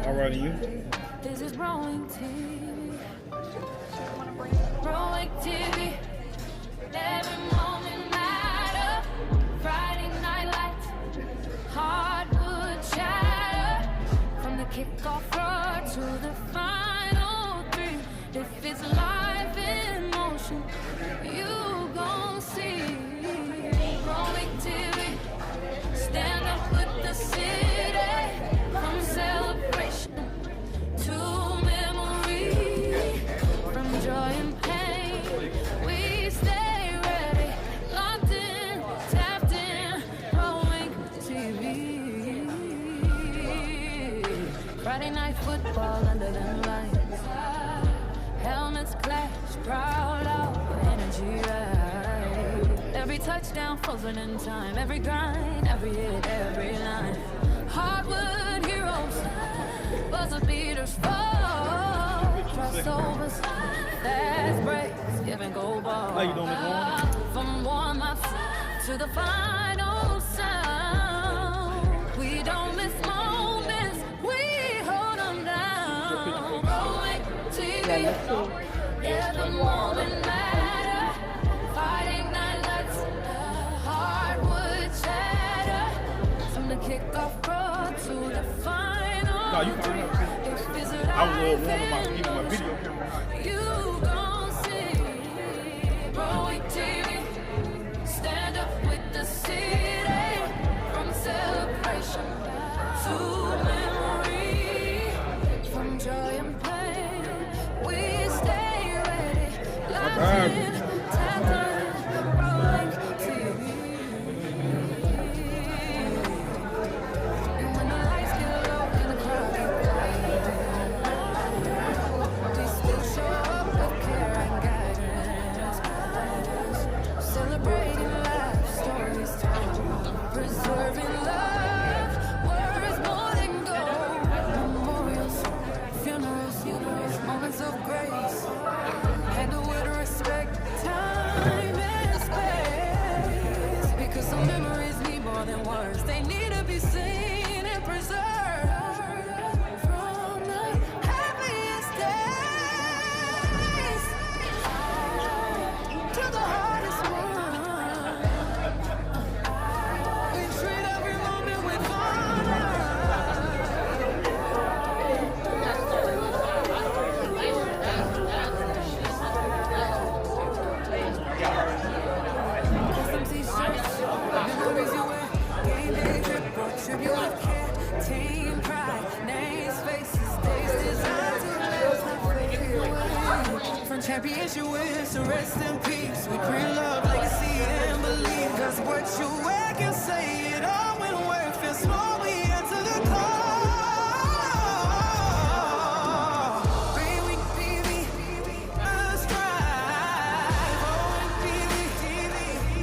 All right, you. This is Growing TV. Growing TV. Every moment matter. Friday night lights. Hardwood chatter. From the kickoff floor to the final three. If it's life in motion, you gon' see. Growing TV. Stand up with the city. From celebration to memory, from joy and pain, we stay ready, locked in, tapped in, Growing TV. Friday night football under them lights, helmets clash, crowd out, energy right. Every touchdown frozen in time, every grind, every hit, every line. Hardwood heroes, buzzer beaters fall, crossovers, fast breaks, give and go ball. How you doing, Miss Warren? From warm-ups to the final sound, we don't miss moments, we hold them down. Growing TV, every moment matter. Friday night lights, hardwood chatter. From the kickoff to the final. No, you fine. I was warming my video camera. You gon' see Growing TV. Stand up with the city. From celebration to memory, from joy and pain, we stay ready. Locked in, tapped in, Growing TV. Preserving love, words more than gold. Memorials, funerals, moments of grace. Handle with respect, time and space. Because some memories need more than words. They need to be seen and preserved. From the happiest days to the hardest ones. Team pride, names, faces, days designed to live. From champions you wish to rest in peace. We bring love, legacy, and believe. Cause what you wear can say it all when work feels small. We enter the car. Growing TV, must strive. Growing TV,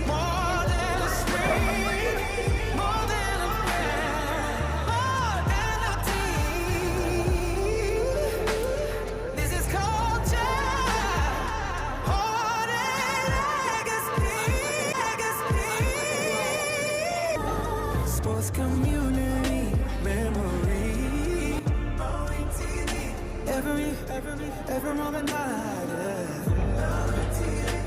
more than a screen, more than a friend, more than a team. This is culture, heart and legacy. Sports community, memory. Growing TV, every moment matters. Growing TV.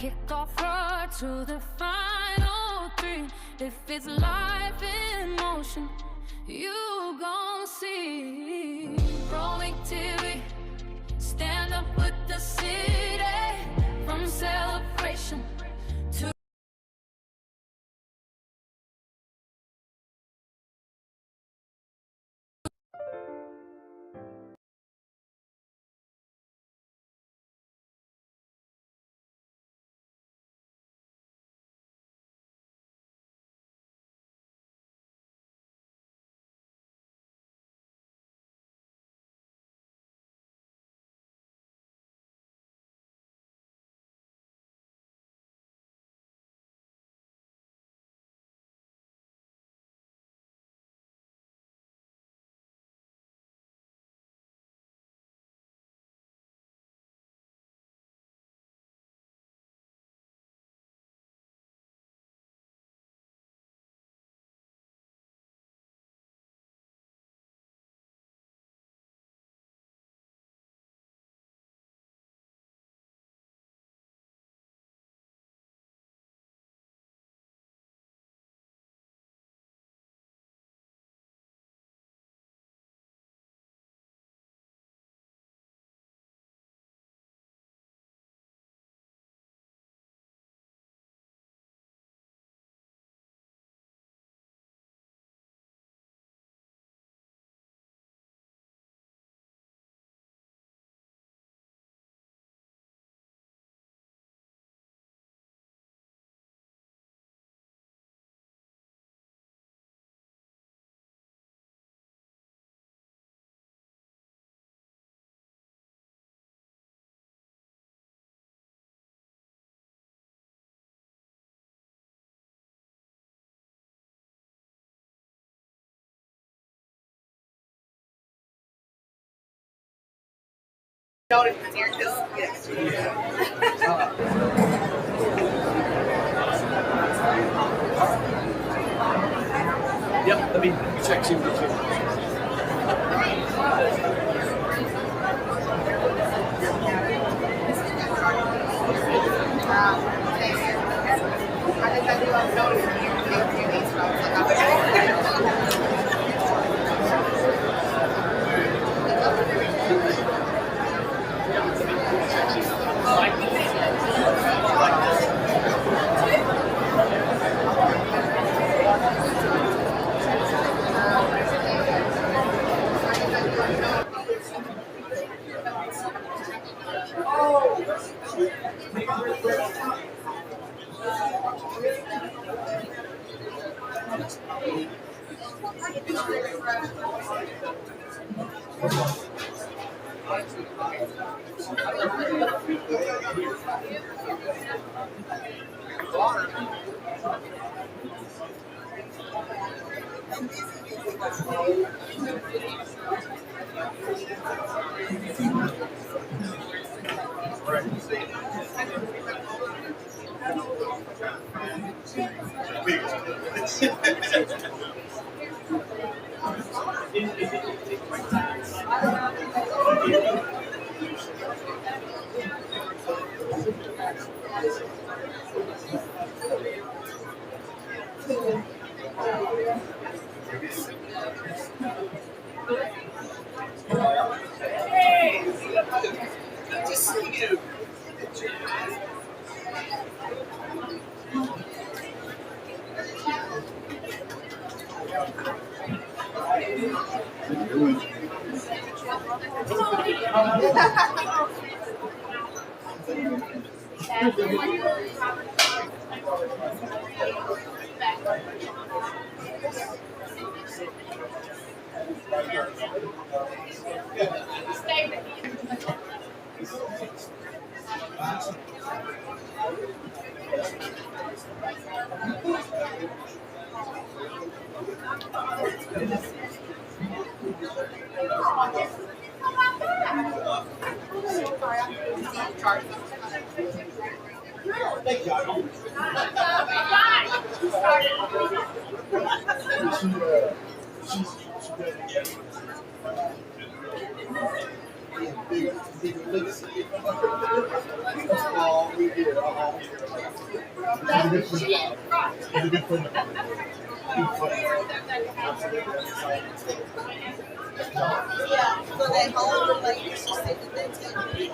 kick off her to the final three. If it's life in motion, you gon' see. Rolling TV, stand up with the city. From celebration to Yep, let me check you. Yeah, so they hold the like she said that they take.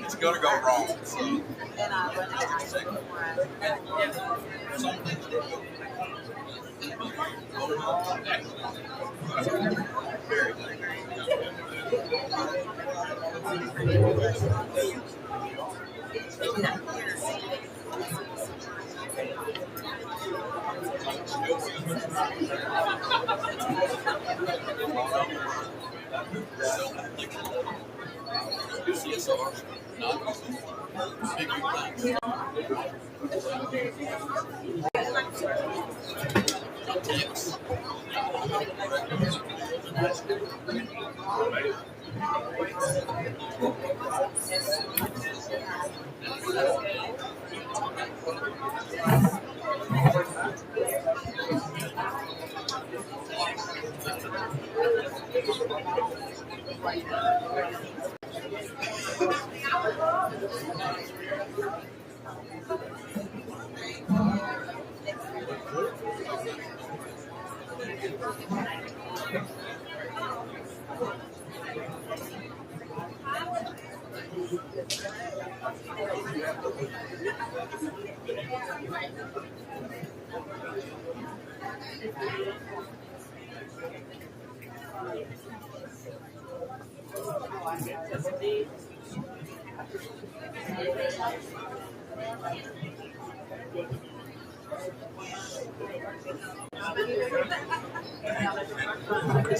It's gonna go wrong. And I went to Some things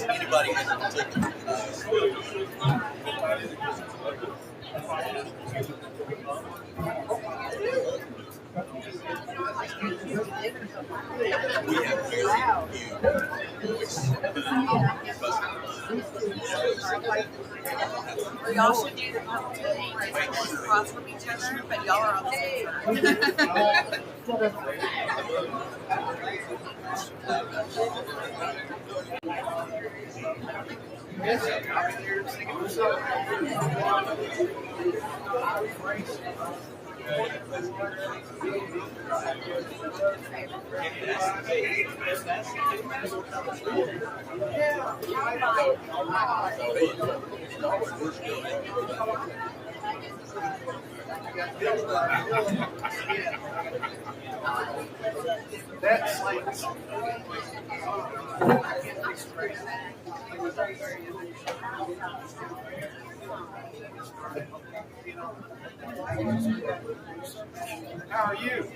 Anybody has a particular we have very Y'all should do the competition across from each other, but y'all are on the same side. That's like how are you?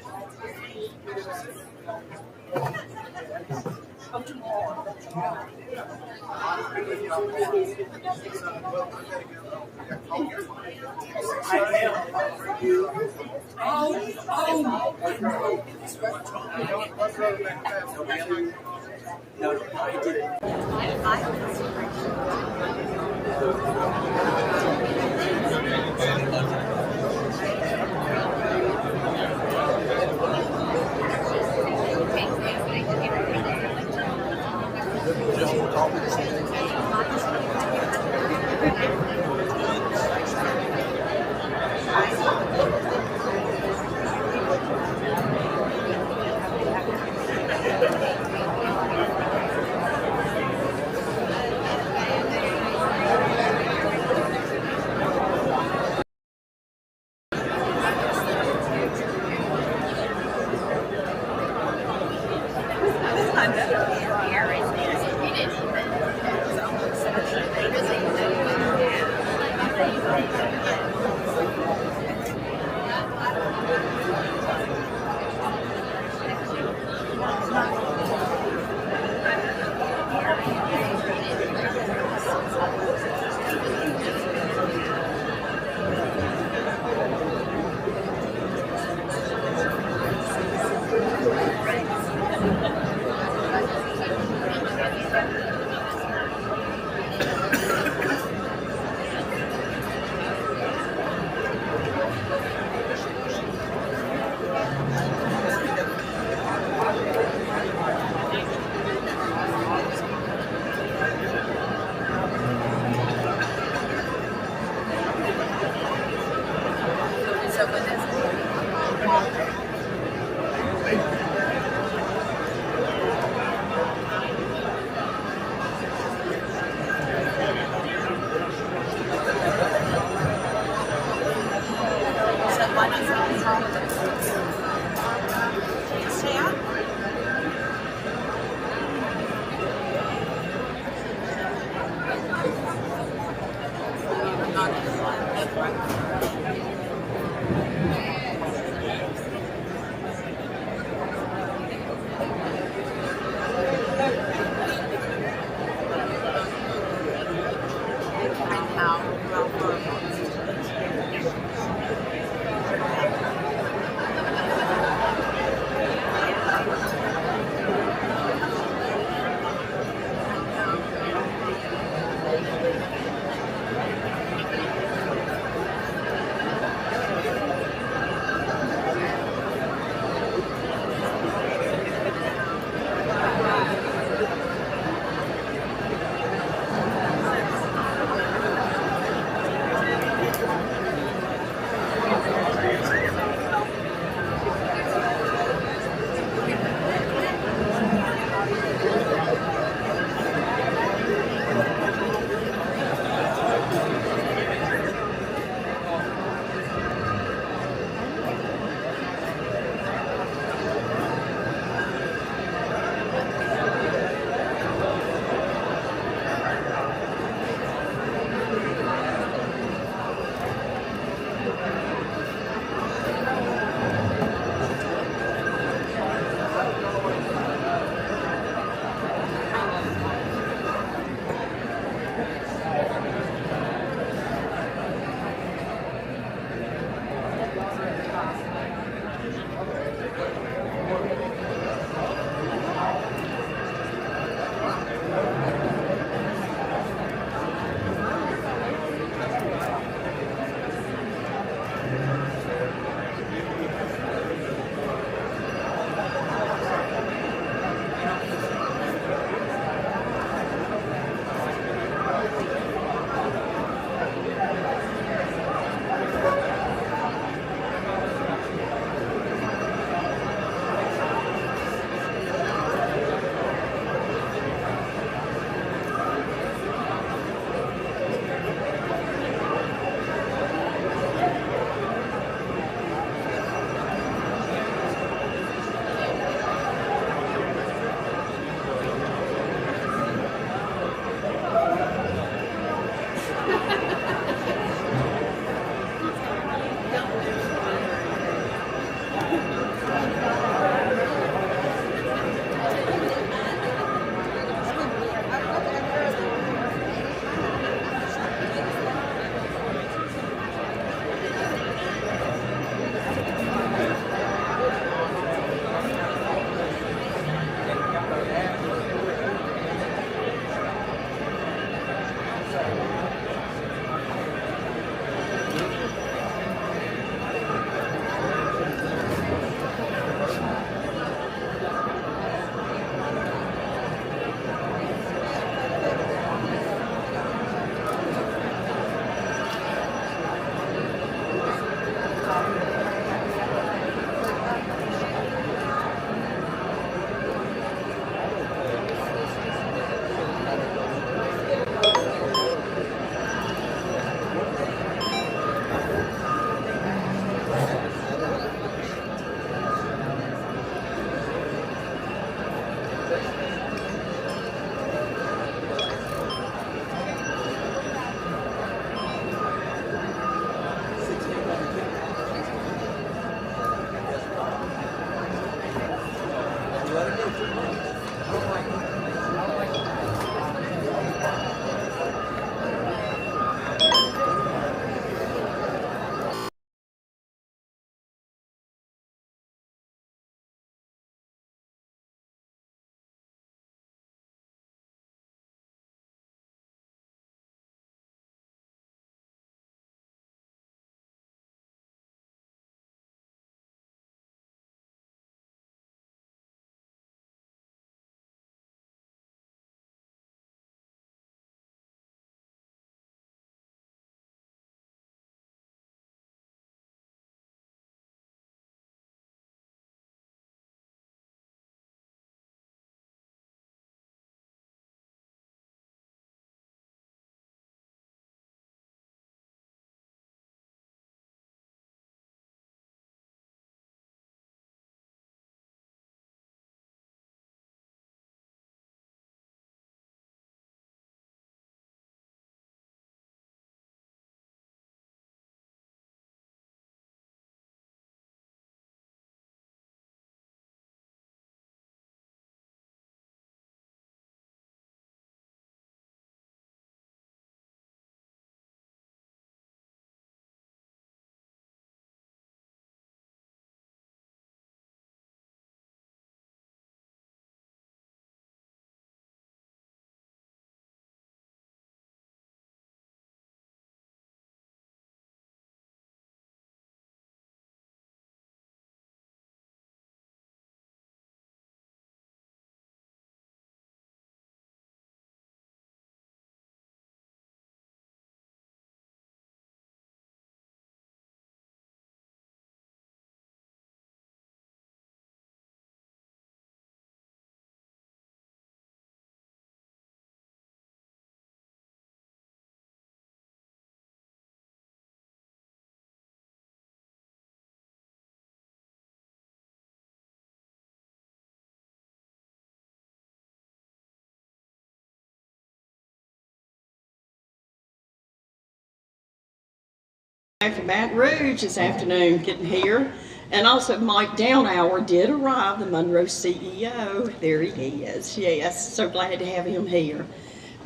From Baton Rouge this afternoon getting here. And also Mike Downhour did arrive, the Monroe CEO. There he is. Yes, so glad to have him here.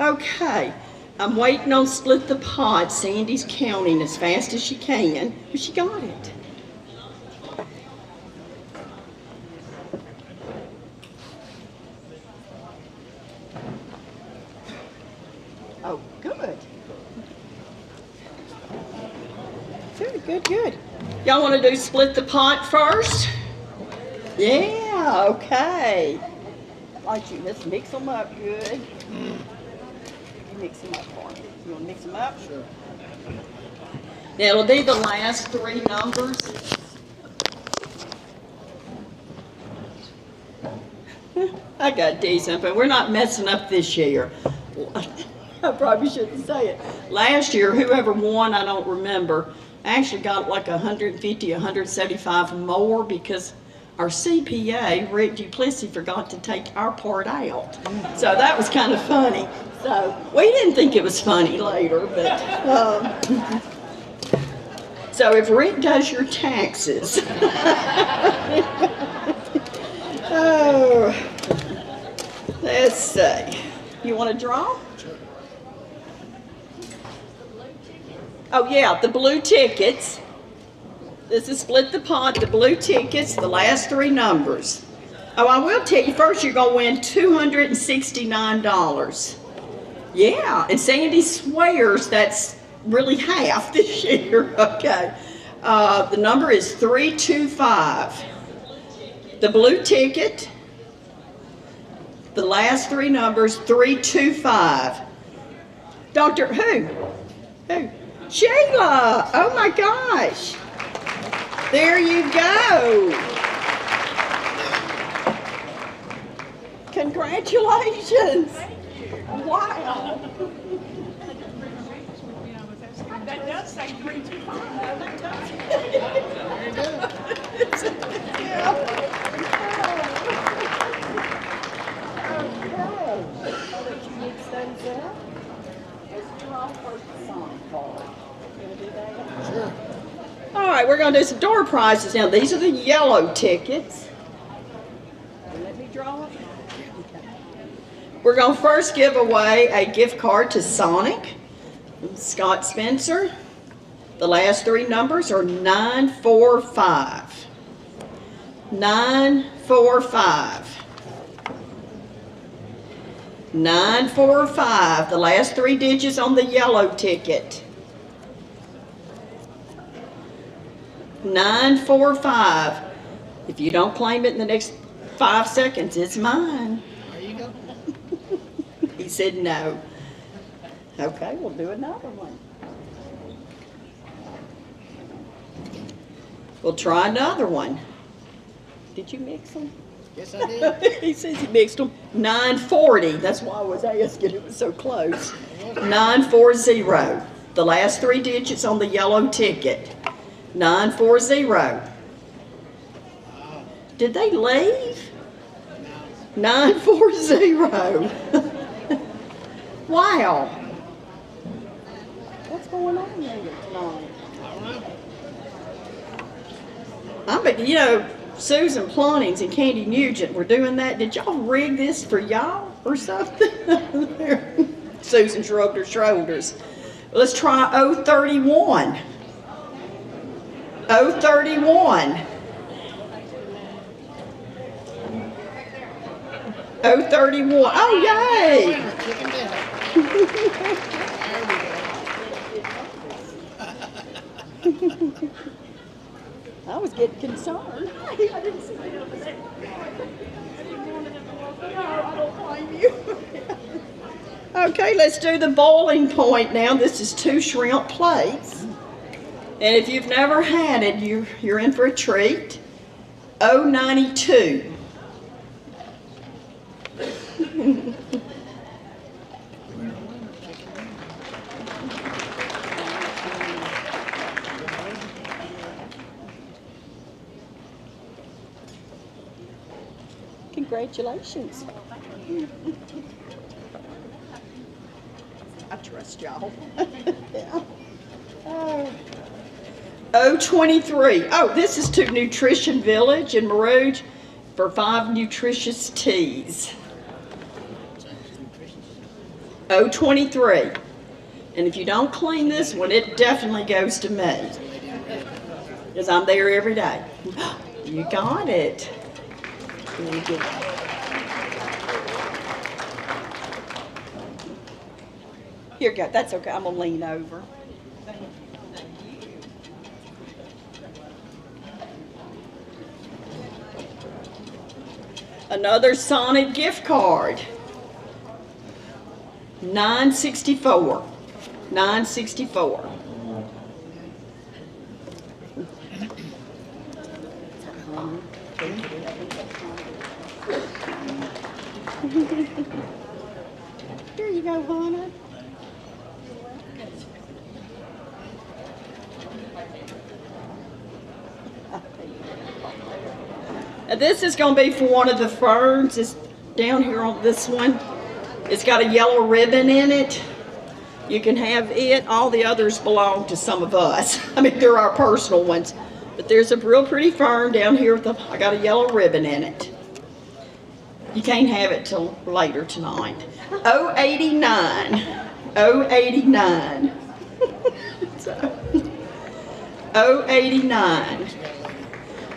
Okay, I'm waiting on Split the Pot. Sandy's counting as fast as she can, but she got it. Oh, good. Good. Y'all want to do Split the Pot first? Yeah, okay. Like you, let's mix them up good. You mix them up for me. You want to mix them up? Sure. Now it'll be the last three numbers. I gotta tell you something. We're not messing up this year. I probably shouldn't say it. Last year, whoever won, I don't remember, actually got like 150, 175 more because our CPA, Rick Duplessis, forgot to take our part out. So that was kind of funny. So we didn't think it was funny later, but so if Rick does your taxes, oh, let's see. You want to draw? Oh yeah, the blue tickets. This is Split the Pot, the blue tickets, the last three numbers. Oh, I will tell you first, you're going to win $269. Yeah, and Sandy swears that's really half this year. Okay. The number is 325. The blue ticket, the last three numbers, 325. Dr. Who? Sheila! Oh my gosh! There you go! Congratulations! Wow! That does say 325. we're going to do some door prizes now. These are the yellow tickets. Let me draw it. We're going to first give away a gift card to Sonic, Scott Spencer. The last three numbers are 945. 945. 945. The last three digits on the yellow ticket. 945. If you don't claim it in the next 5 seconds, it's mine. There you go. He said no. Okay, we'll do another one. We'll try another one. Did you mix them? Yes, I did. He says he mixed them. 940. That's why I was asking. It was so close. 940. The last three digits on the yellow ticket. 940. Did they leave? 940. Wow. What's going on here tonight? You know, Susan Plunnings and Candy Nugent were doing that. Did y'all rig this for y'all or something? Susan shrugged her shoulders. Let's try 031. 031. 031. Oh, yay! Chicken dinner. I was getting concerned. I didn't see it over there. No, I don't blame you. Okay, let's do the bowling point now. This is 2 shrimp plates. And if you've never had it, you're in for a treat. 092. Congratulations. I trust y'all. Yeah. 023. Oh, this is to Nutrition Village in Morehouse for 5 nutritious teas. 023. And if you don't clean this one, it definitely goes to me. Because I'm there every day. You got it. Really good. Here you go. That's okay. I'm going to lean over. Another Sonic gift card. 964. 964. Here you go, Hannah. This is going to be for one of the ferns. It's down here on this one. It's got a yellow ribbon in it. You can have it. All the others belong to some of us. I mean, they're our personal ones. But there's a real pretty fern down here with I got a yellow ribbon in it. You can't have it till later tonight. 089. 089. 089.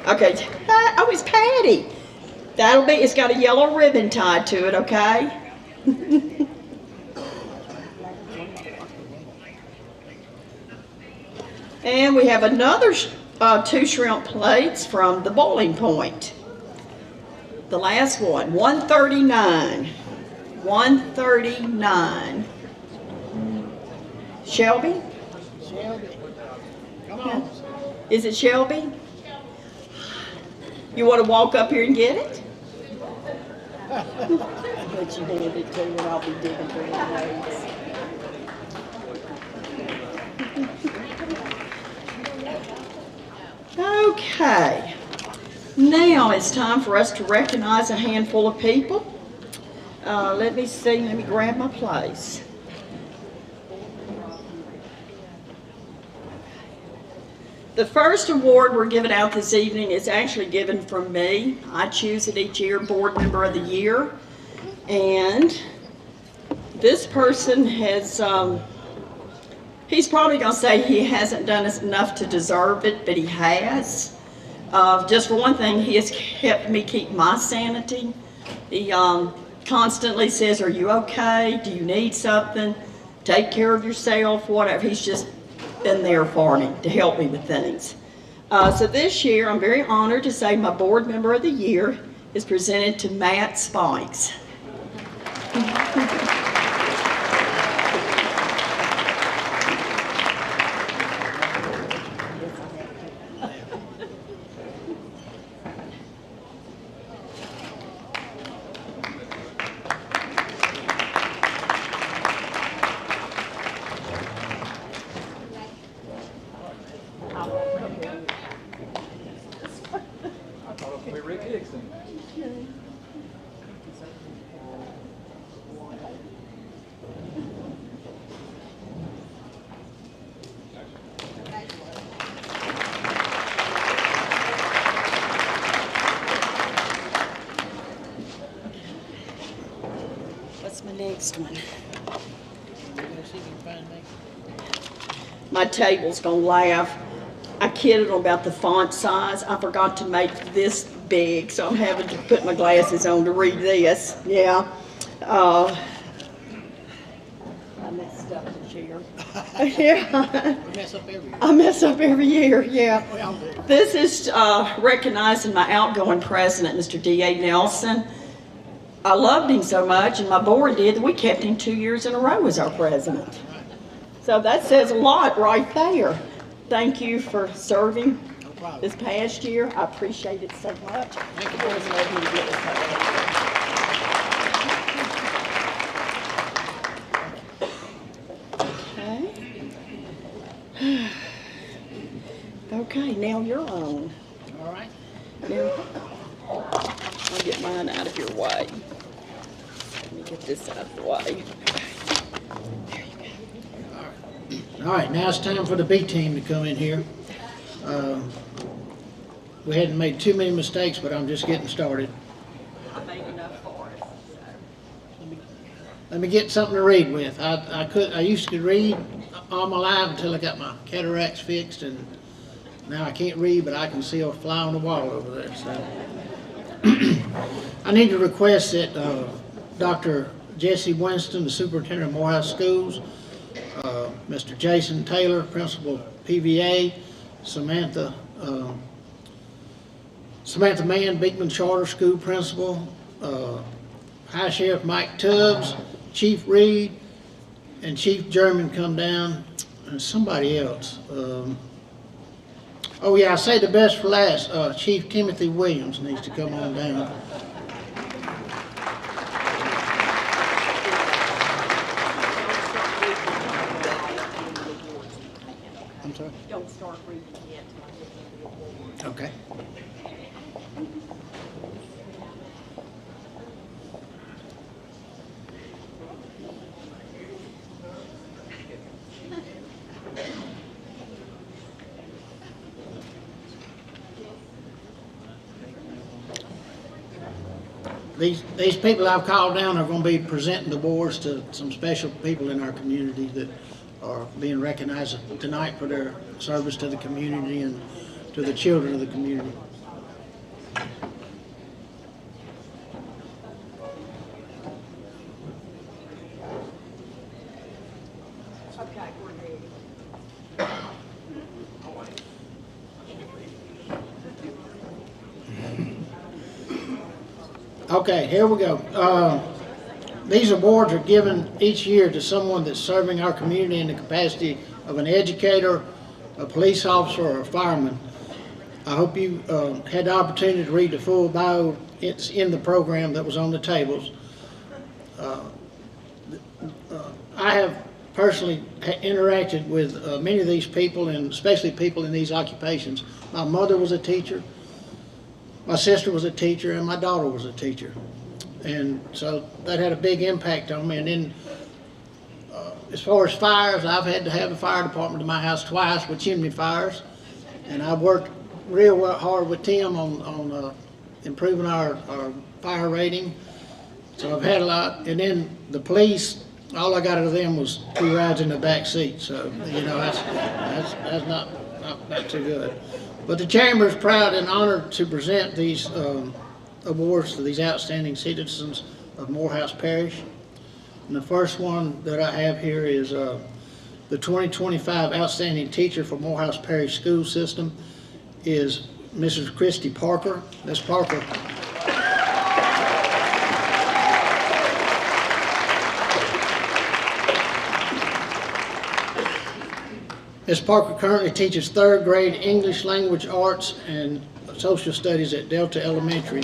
Okay. Oh, it's Patty. That'll be, it's got a yellow ribbon tied to it, okay? And we have another 2 shrimp plates from the bowling point. The last one, 139. 139. Shelby? Shelby. Come on. Is it Shelby? You want to walk up here and get it? But you hand it to me and I'll be digging through the notes. Okay. Now it's time for us to recognize a handful of people. Let me see. Let me grab my place. The first award we're giving out this evening is actually given from me. I choose it each year, Board Member of the Year. And this person has, he's probably going to say he hasn't done enough to deserve it, but he has. Just for one thing, he has helped me keep my sanity. He constantly says, are you okay? Do you need something? Take care of yourself, whatever. He's just been there for me to help me with things. So this year, I'm very honored to say my Board Member of the Year is presented to Matt Spikes. What's my next one? My table's gonna laugh. I kidded them about the font size. I forgot to make this big, so I'm having to put my glasses on to read this. Yeah. I messed up this year. Yeah. I mess up every year, yeah. This is recognizing my outgoing president, Mr. D.A. Nelson. I loved him so much, and my board did, that we kept him 2 years in a row as our president. So that says a lot right there. Thank you for serving this past year. I appreciate it so much. Thank you. Okay. Okay, now you're on. All right. Now, I'll get mine out of your way. Let me get this out of the way. There you go. All right, now it's time for the B team to come in here. We hadn't made too many mistakes, but I'm just getting started. I made enough for us. Let me get something to read with. I used to read all my life until I got my cataracts fixed, and now I can't read, but I can see a fly on the wall over there. So I need to request that Dr. Jesse Winston, the superintendent of Morehouse Schools, Mr. Jason Taylor, principal PVA, Samantha Mann, Beekman Charter School principal, High Sheriff Mike Tubbs, Chief Reed, and Chief German come down, and somebody else. Oh yeah, I say the best for last. Chief Timothy Williams needs to come on down. I'm sorry? Don't start reading yet. Okay. These people I've called down are going to be presenting the awards to some special people in our community that are being recognized tonight for their service to the community and to the children of the community. Okay, we're ready. Okay, here we go. These awards are given each year to someone that's serving our community in the capacity of an educator, a police officer, or a fireman. I hope you had the opportunity to read the full bio. It's in the program that was on the tables. I have personally interacted with many of these people, and especially people in these occupations. My mother was a teacher. My sister was a teacher, and my daughter was a teacher, and so that had a big impact on me. And then as far as fires, I've had to have the fire department in my house twice with chimney fires, And I worked real hard with Tim on improving our fire rating. So I've had a lot. And then the police, all I got out of them was 2 rides in the back seat. So, you know, that's not too good. But the Chamber is proud and honored to present these awards to these outstanding citizens of Morehouse Parish. And the first one that I have here is the 2025 Outstanding Teacher for Morehouse Parish School System is Mrs. Christy Parker. Ms. Parker. Ms. Parker currently teaches 3rd grade English Language Arts and Social Studies at Delta Elementary.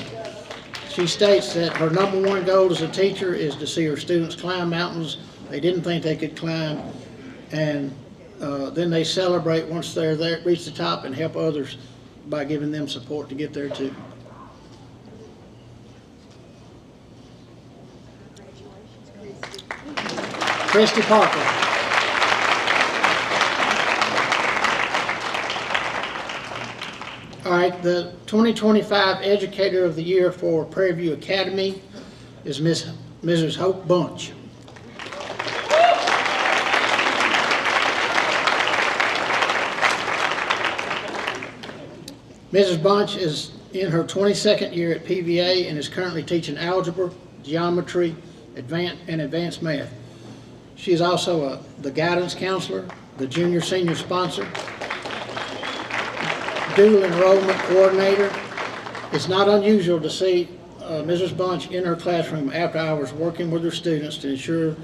She states that her #1 goal as a teacher is to see her students climb mountains they didn't think they could climb, and then they celebrate once they're there, reach the top, and help others by giving them support to get there too. Christy Parker. All right, the 2025 Educator of the Year for Prairie View Academy is Mrs. Hope Bunch. Mrs. Bunch is in her 22nd year at PVA and is currently teaching algebra, geometry, and advanced math. She is also the guidance counselor, the junior-senior sponsor, dual enrollment coordinator. It's not unusual to see Mrs. Bunch in her classroom after hours working with her students to ensure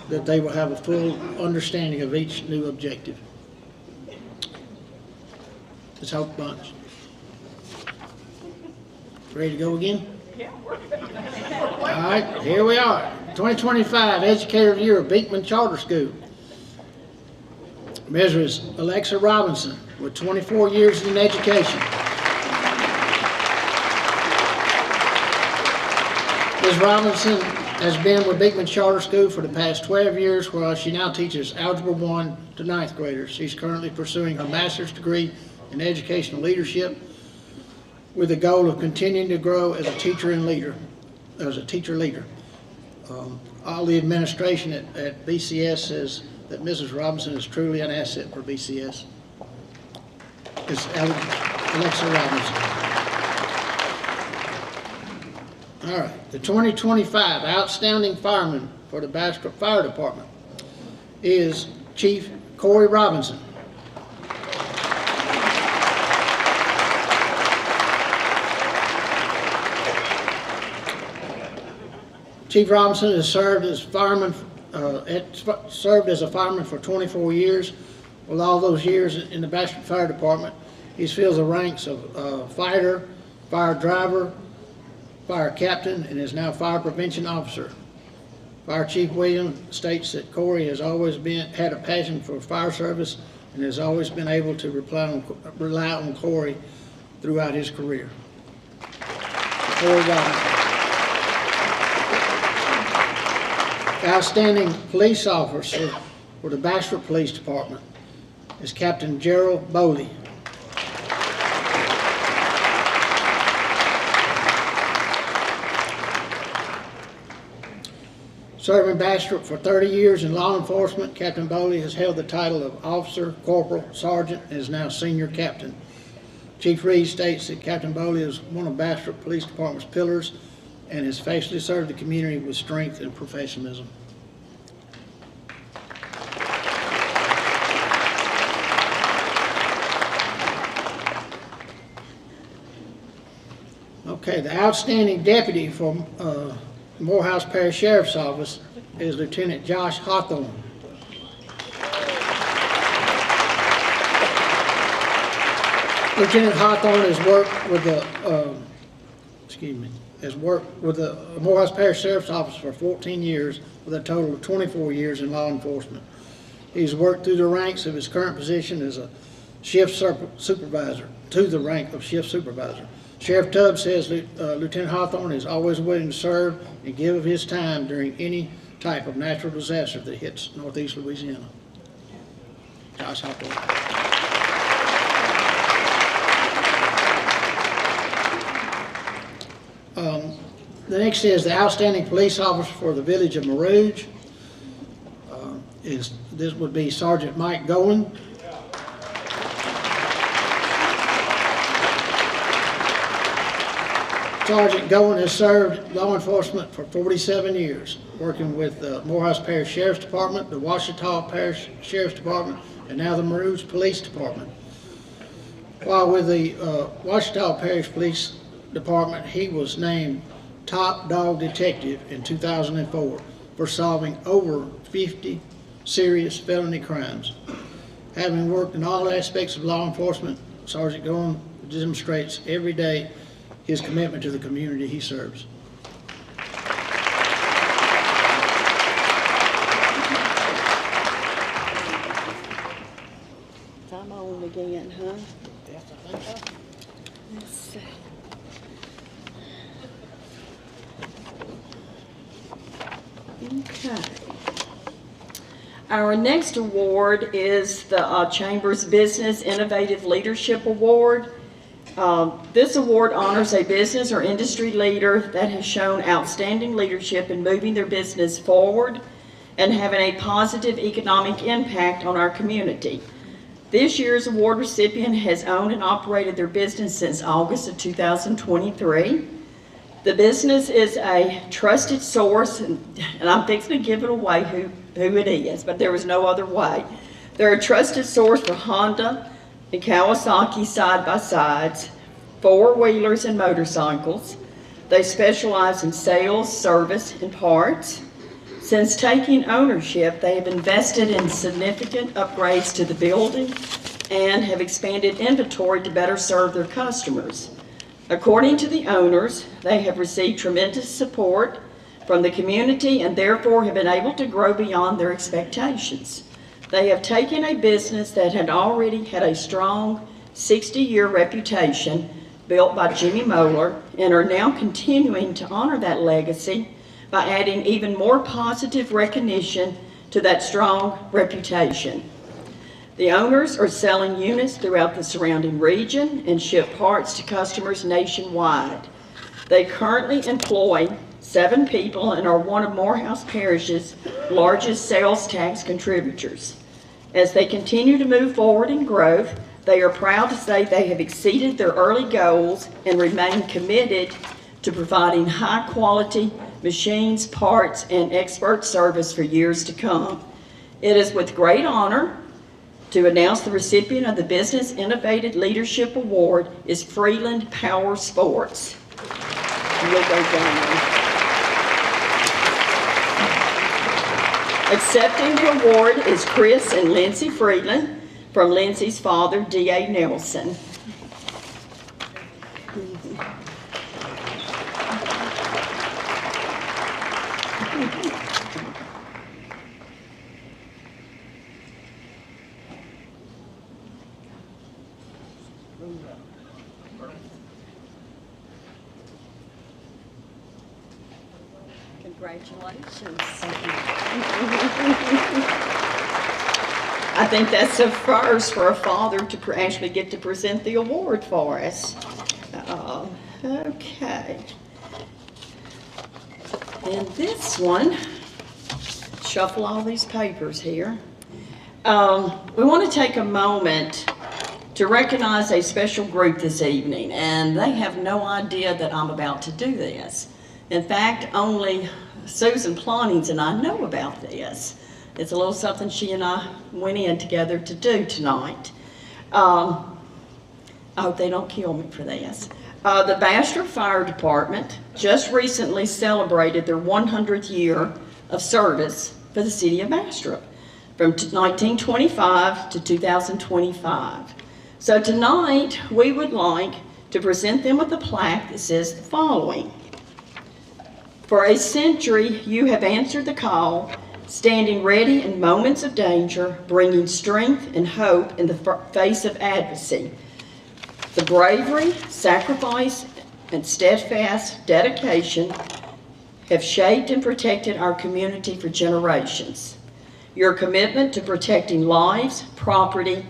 that they will have a full understanding of each new objective. Ms. Hope Bunch. Ready to go again? Yeah. All right, here we are. 2025 Educator of the Year, Beekman Charter School. Mrs. Alexa Robinson, with 24 years in education. Ms. Robinson has been with Beekman Charter School for the past 12 years, while she now teaches Algebra 1 to 9th graders. She's currently pursuing her master's degree in educational leadership with the goal of continuing to grow as a teacher leader. All the administration at BCS says that Mrs. Robinson is truly an asset for BCS. It's Alexa Robinson. All right, the 2025 Outstanding Fireman for the Bastrop Fire Department is Chief Corey Robinson. Chief Robinson has served as a fireman for 24 years. With all those years in the Bastrop Fire Department, he's filled the ranks of fighter, fire driver, fire captain, and is now fire prevention officer. Fire Chief Williams states that Corey has always had a passion for fire service and has always been able to rely on Corey throughout his career. Corey Robinson. Outstanding police officer for the Bastrop Police Department is Captain Gerald Bowley. Serving Bastrop for 30 years in law enforcement, Captain Bowley has held the title of officer, corporal, sergeant, and is now senior captain. Chief Reed states that Captain Bowley is one of Bastrop Police Department's pillars and has faithfully served the community with strength and professionalism. Okay, the outstanding deputy for Morehouse Parish Sheriff's Office is Lieutenant Josh Hawthorne. Lieutenant Hawthorne has worked with the Morehouse Parish Sheriff's Office for 14 years, with a total of 24 years in law enforcement. He's worked through the ranks of his current position as a shift supervisor, to the rank of shift supervisor. Sheriff Tubbs says Lieutenant Hawthorne is always willing to serve and give of his time during any type of natural disaster that hits northeast Louisiana. Josh Hawthorne. The next is the outstanding police officer for the village of Morehouse. This would be Sergeant Mike Goen. Sergeant Goen has served law enforcement for 47 years, working with the Morehouse Parish Sheriff's Department, the Ouachita Parish Sheriff's Department, and now the Morehouse Police Department. While with the Ouachita Parish Police Department, he was named Top Dog Detective in 2004 for solving over 50 serious felony crimes. Having worked in all aspects of law enforcement, Sergeant Goen demonstrates every day his commitment to the community he serves. I'm on again, huh? Let's see. Okay. Our next award is the Chamber's Business Innovative Leadership Award. This award honors a business or industry leader that has shown outstanding leadership in moving their business forward and having a positive economic impact on our community. This year's award recipient has owned and operated their business since August of 2023. The business is a trusted source, and I'm fixing to give it away who it is, but there was no other way. They're a trusted source for Honda and Kawasaki side-by-sides, four-wheelers and motorcycles. They specialize in sales, service, and parts. Since taking ownership, they have invested in significant upgrades to the building and have expanded inventory to better serve their customers. According to the owners, they have received tremendous support from the community and therefore have been able to grow beyond their expectations. They have taken a business that had already had a strong 60-year reputation built by Jimmy Moeller and are now continuing to honor that legacy by adding even more positive recognition to that strong reputation. The owners are selling units throughout the surrounding region and ship parts to customers nationwide. They currently employ 7 people and are one of Morehouse Parish's largest sales tax contributors. As they continue to move forward in growth, they are proud to say they have exceeded their early goals and remain committed to providing high-quality machines, parts, and expert service for years to come. It is with great honor to announce the recipient of the Business Innovative Leadership Award is Freeland Power Sports. You'll go down. Accepting the award is Chris and Lindsay Freeland from Lindsay's father, D.A. Nelson. Congratulations. I think that's a first for a father to actually get to present the award for us. Okay. And this one, shuffle all these papers here. We want to take a moment to recognize a special group this evening, and they have no idea that I'm about to do this. In fact, only Susan Plonnings and I know about this. It's a little something she and I went in together to do tonight. I hope they don't kill me for this. The Bastrop Fire Department just recently celebrated their 100th year of service for the city of Bastrop from 1925 to 2025. So tonight we would like to present them with a plaque that says the following. For a century, you have answered the call, standing ready in moments of danger, bringing strength and hope in the face of adversity. The bravery, sacrifice, and steadfast dedication have shaped and protected our community for generations. Your commitment to protecting lives, property,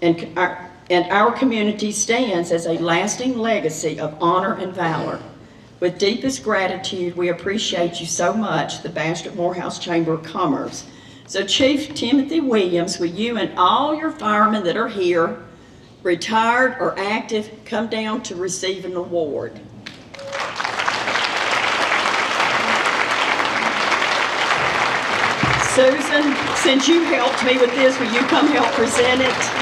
and our community stands as a lasting legacy of honor and valor. With deepest gratitude, we appreciate you so much, the Bastrop Morehouse Chamber of Commerce. So Chief Timothy Williams, will you and all your firemen that are here, retired or active, come down to receive an award. Susan, since you helped me with this, will you come help present it?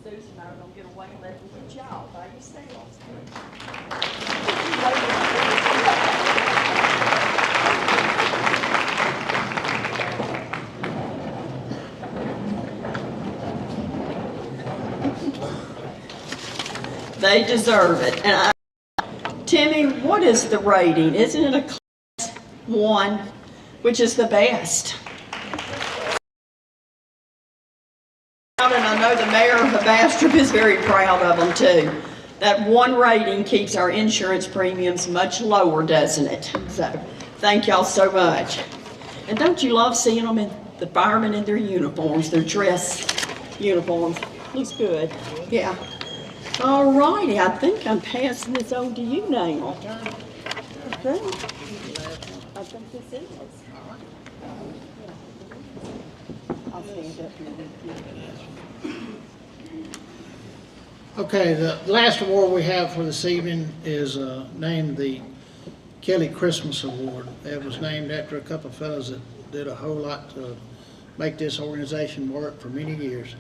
Susan and I are going to get away and let them get y'all by yourselves. They deserve it. And Timmy, what is the rating? Isn't it a class 1, which is the best? And I know the mayor of Bastrop is very proud of them too. That 1 rating keeps our insurance premiums much lower, doesn't it? So, thank y'all so much. And don't you love seeing them in the firemen in their uniforms, their dress uniforms? Looks good. Yeah. All righty, I think I'm passing this on to you now. Okay. I think this is. I'll stand up here with you. Okay, the last award we have for this evening is named the Kelly Christmas Award. It was named after a couple of fellows that did a whole lot to make this organization work for many years.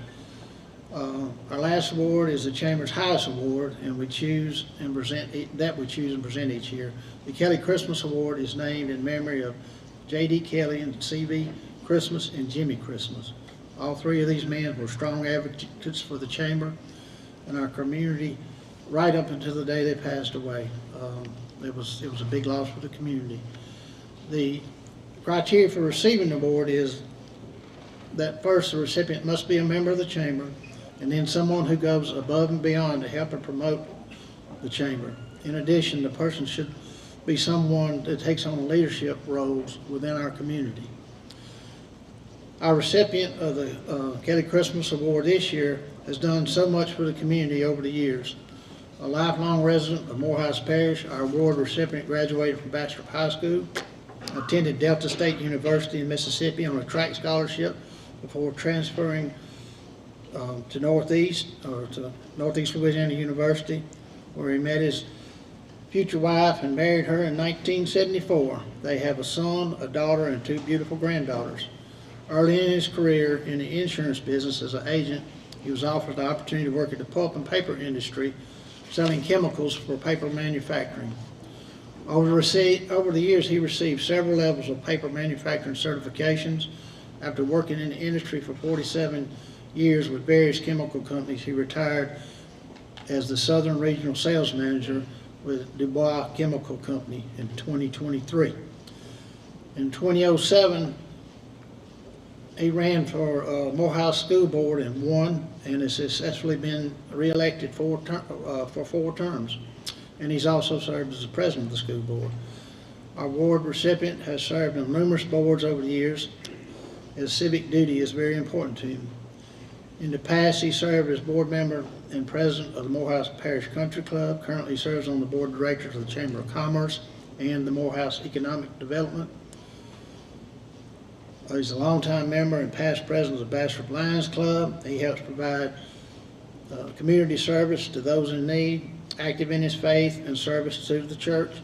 Our last award is the Chamber's highest award, and we choose and present each year. The Kelly Christmas Award is named in memory of J.D. Kelly and C.V. Christmas and Jimmy Christmas. All 3 of these men were strong advocates for the Chamber and our community right up until the day they passed away. It was a big loss for the community. The criteria for receiving the award is that first, the recipient must be a member of the Chamber, and then someone who goes above and beyond to help and promote the Chamber. In addition, the person should be someone that takes on leadership roles within our community. Our recipient of the Kelly Christmas Award this year has done so much for the community over the years. A lifelong resident of Morehouse Parish, our award recipient graduated from Bastrop High School, attended Delta State University in Mississippi on a track scholarship before transferring to Northeast Louisiana University, where he met his future wife and married her in 1974. They have a son, a daughter, and 2 beautiful granddaughters. Early in his career in the insurance business as an agent, he was offered the opportunity to work at the pulp and paper industry, selling chemicals for paper manufacturing. Over the years, he received several levels of paper manufacturing certifications. After working in the industry for 47 years with various chemical companies, he retired as the Southern Regional Sales Manager with Dubois Chemical Company in 2023. In 2007, he ran for Morehouse School Board and won, and has successfully been re-elected for 4 terms. And he's also served as the president of the school board. Our award recipient has served on numerous boards over the years. His civic duty is very important to him. In the past, he served as board member and president of the Morehouse Parish Country Club. Currently serves on the board of directors of the Chamber of Commerce and the Morehouse Economic Development. He's a longtime member and past president of the Bastrop Lions Club. He helps provide community service to those in need, active in his faith and service to the church.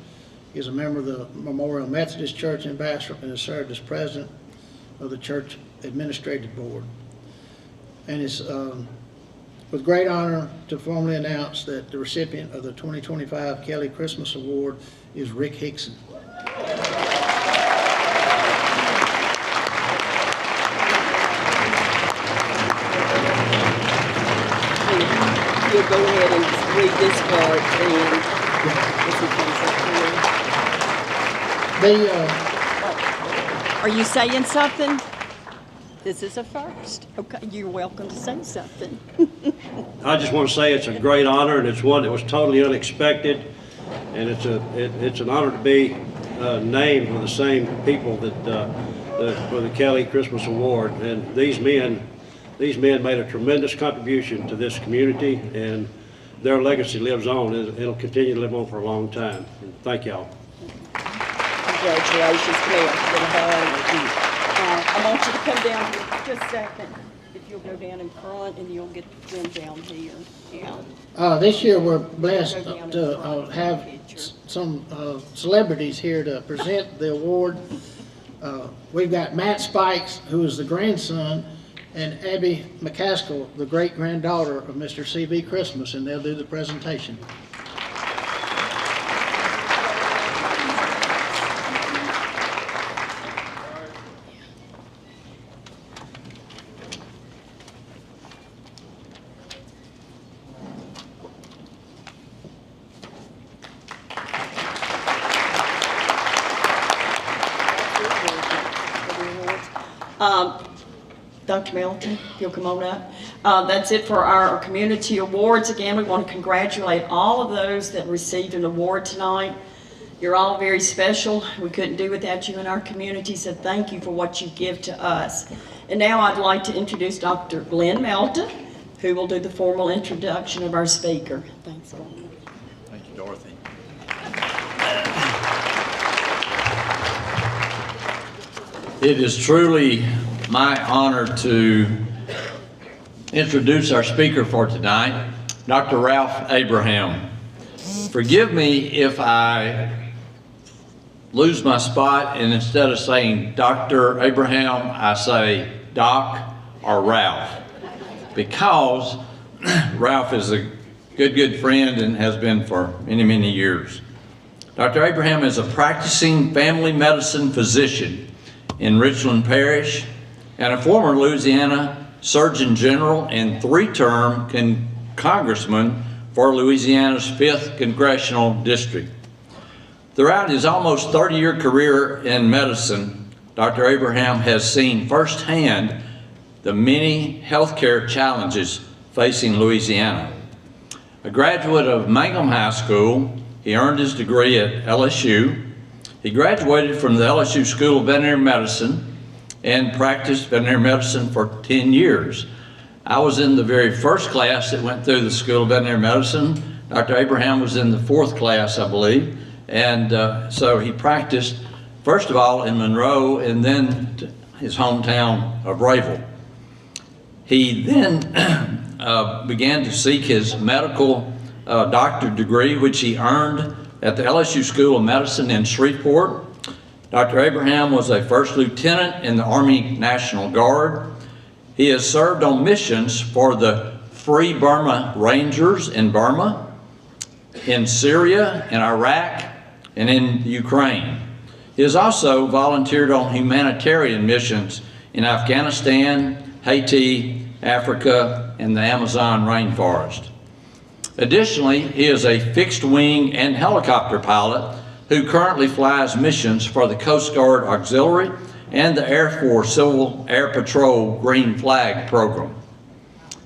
He is a member of the Memorial Methodist Church in Bastrop and has served as president of the church administrative board. And it's with great honor to formally announce that the recipient of the 2025 Kelly Christmas Award is Rick Hickson. you'll go ahead and read this part, and as he comes up here. Are you saying something? This is a first. Okay, you're welcome to say something. I just want to say it's a great honor, and it's one that was totally unexpected, and it's an honor to be named with the same people that for the Kelly Christmas Award. And these men made a tremendous contribution to this community, and their legacy lives on. It'll continue to live on for a long time. And thank y'all. Congratulations, Claire. I want you to come down here just a second. If you'll go down in front, and you'll get them down here. Yeah. This year we're blessed to have some celebrities here to present the award. We've got Matt Spikes, who is the grandson, and Abby McCaskill, the great-granddaughter of Mr. C.B. Christmas, and they'll do the presentation. Dr. Melton, if you'll come on up. That's it for our community awards. Again, we want to congratulate all of those that received an award tonight. You're all very special. We couldn't do without you in our community, so thank you for what you give to us. And now I'd like to introduce Dr. Glenn Melton, who will do the formal introduction of our speaker. Thanks, Glenn. Thank you, Dorothy. It is truly my honor to introduce our speaker for tonight, Dr. Ralph Abraham. Forgive me if I lose my spot, and instead of saying Dr. Abraham, I say Doc or Ralph, because Ralph is a good friend and has been for many years. Dr. Abraham is a practicing family medicine physician in Richland Parish, and a former Louisiana Surgeon General and three-term congressman for Louisiana's 5th Congressional District. Throughout his almost 30-year career in medicine, Dr. Abraham has seen firsthand the many healthcare challenges facing Louisiana. A graduate of Mangum High School, he earned his degree at LSU. He graduated from the LSU School of Veterinary Medicine and practiced veterinary medicine for 10 years. I was in the very first class that went through the School of Veterinary Medicine. Dr. Abraham was in the 4th class, I believe. And so he practiced, first of all, in Monroe, and then his hometown of Rayville. He then began to seek his medical doctorate degree, which he earned at the LSU School of Medicine in Shreveport. Dr. Abraham was a first lieutenant in the Army National Guard. He has served on missions for the Free Burma Rangers in Burma, in Syria, in Iraq, and in Ukraine. He has also volunteered on humanitarian missions in Afghanistan, Haiti, Africa, and the Amazon rainforest. Additionally, he is a fixed-wing and helicopter pilot who currently flies missions for the Coast Guard Auxiliary and the Air Force Civil Air Patrol Green Flag program.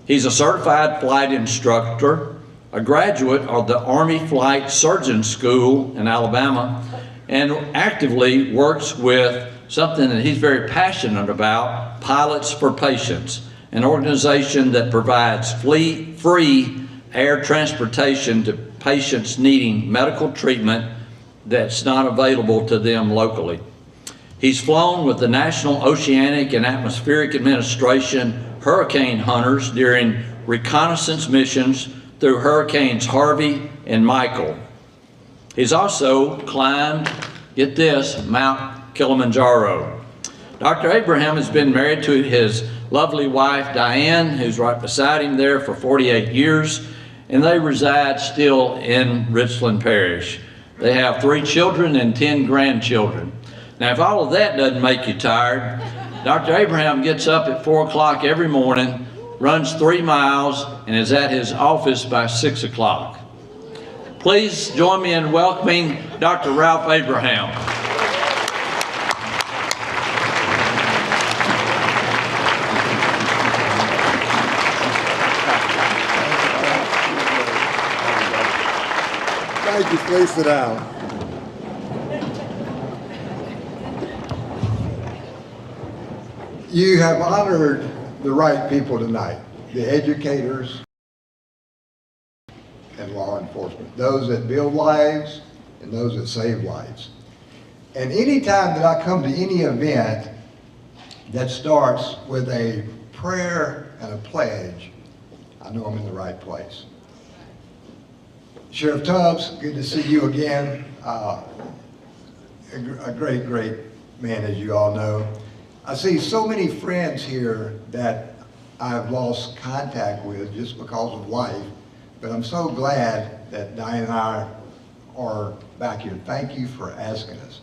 He's a certified flight instructor, a graduate of the Army Flight Surgeon School in Alabama, and actively works with something that he's very passionate about, Pilots for Patients, an organization that provides free air transportation to patients needing medical treatment that's not available to them locally. He's flown with the National Oceanic and Atmospheric Administration hurricane hunters during reconnaissance missions through Hurricanes Harvey and Michael. He's also climbed, get this, Mount Kilimanjaro. Dr. Abraham has been married to his lovely wife, Diane, who's right beside him there, for 48 years, and they reside still in Richland Parish. They have 3 children and 10 grandchildren. Now, if all of that doesn't make you tired, Dr. Abraham gets up at 4 o'clock every morning, runs 3 miles, and is at his office by 6 o'clock. Please join me in welcoming Dr. Ralph Abraham. Thank you. Please sit down. You have honored the right people tonight, the educators and law enforcement, those that build lives and those that save lives. And any time that I come to any event that starts with a prayer and a pledge, I know I'm in the right place. Sheriff Tubbs, good to see you again. A great, great man, as you all know. I see so many friends here that I've lost contact with just because of life, but I'm so glad that Diane and I are back here. Thank you for asking us.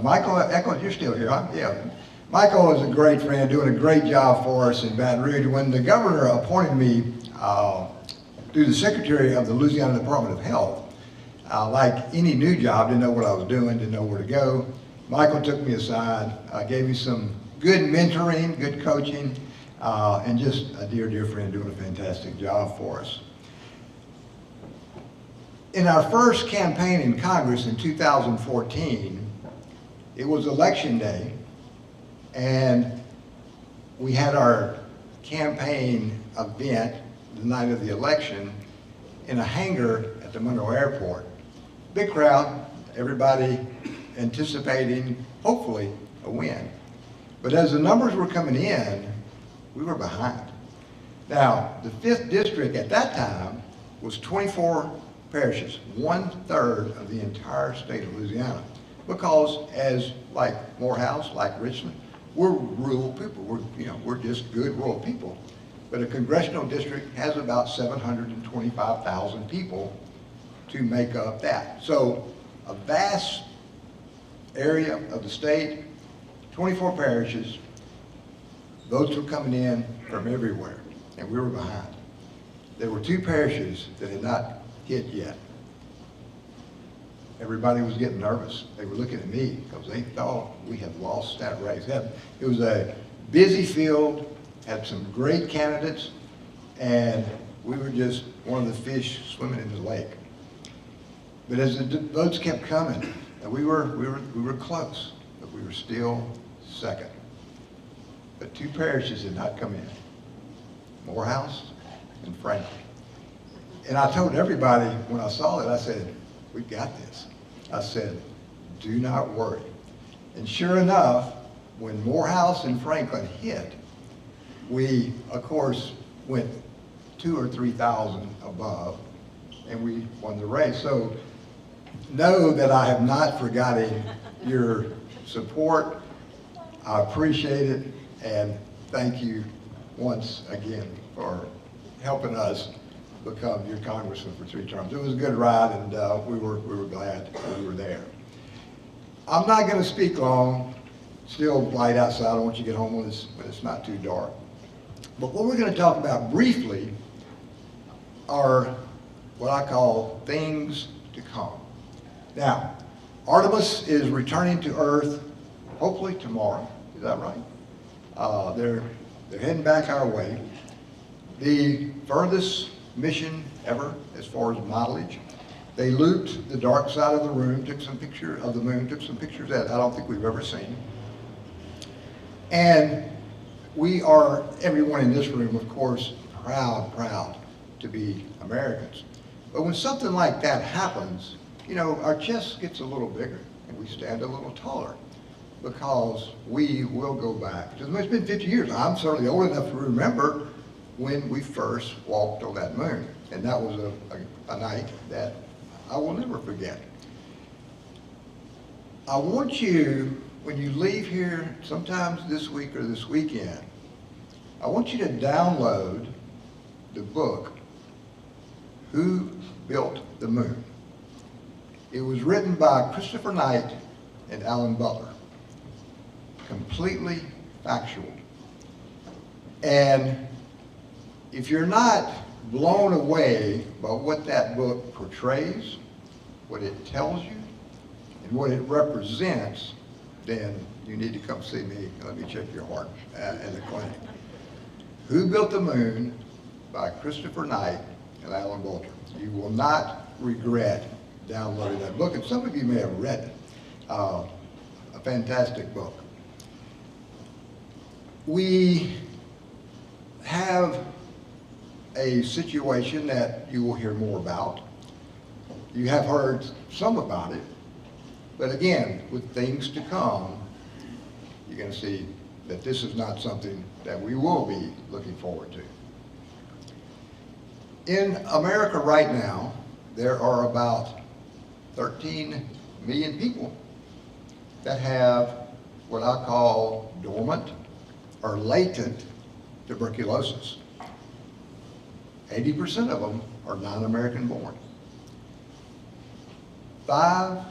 Michael Eccles, you're still here, huh? Yeah. Michael is a great friend, doing a great job for us in Baton Rouge. When the governor appointed me through the secretary of the Louisiana Department of Health, like any new job, didn't know what I was doing, didn't know where to go. Michael took me aside, gave me some good mentoring, good coaching, and just a dear, dear friend doing a fantastic job for us. In our first campaign in Congress in 2014, it was election day, and we had our campaign event the night of the election in a hangar at the Monroe Airport. Big crowd, everybody anticipating, hopefully, a win. But as the numbers were coming in, we were behind. Now, the 5th district at that time was 24 parishes, 1/3 of the entire state of Louisiana. Because as like Morehouse, like Richmond, we're rural people. We're just good rural people. But a congressional district has about 725,000 people to make up that. So a vast area of the state, 24 parishes, votes were coming in from everywhere, and we were behind. There were 2 parishes that had not hit yet. Everybody was getting nervous. They were looking at me because they thought we had lost that race. It was a busy field, had some great candidates, and we were just one of the fish swimming in the lake. But as the votes kept coming, and we were close, but we were still second. But 2 parishes did not come in, Morehouse and Franklin. And I told everybody when I saw it, I said, we've got this. I said, do not worry. And sure enough, when Morehouse and Franklin hit, we, of course, went 2,000 or 3,000 above, and we won the race. So know that I have not forgotten your support. I appreciate it, and thank you once again for helping us become your congressman for 3 terms. It was a good ride, and we were glad that we were there. I'm not going to speak long. Still light outside. I want you to get home when it's not too dark. But what we're going to talk about briefly are what I call things to come. Now, Artemis is returning to Earth hopefully tomorrow. Is that right? They're heading back our way. The furthest mission ever as far as mileage. They looped the dark side of the room, took some picture of the moon, took some pictures that I don't think we've ever seen. And we are, everyone in this room, of course, proud to be Americans. But when something like that happens, our chest gets a little bigger and we stand a little taller because we will go back. It's been 50 years. I'm certainly old enough to remember when we first walked on that moon. And that was a night that I will never forget. I want you, when you leave here, sometimes this week or this weekend, I want you to download the book, Who Built the Moon? It was written by Christopher Knight and Alan Butler. Completely factual. And if you're not blown away by what that book portrays, what it tells you, and what it represents, then you need to come see me and let me check your heart in the clinic. Who Built the Moon by Christopher Knight and Alan Bolger. You will not regret downloading that book, and some of you may have read it. A fantastic book. We have a situation that you will hear more about. You have heard some about it, but again, with things to come, you're going to see that this is not something that we will be looking forward to. In America right now, there are about 13 million people that have what I call dormant or latent tuberculosis. 80% of them are non-American born. 5,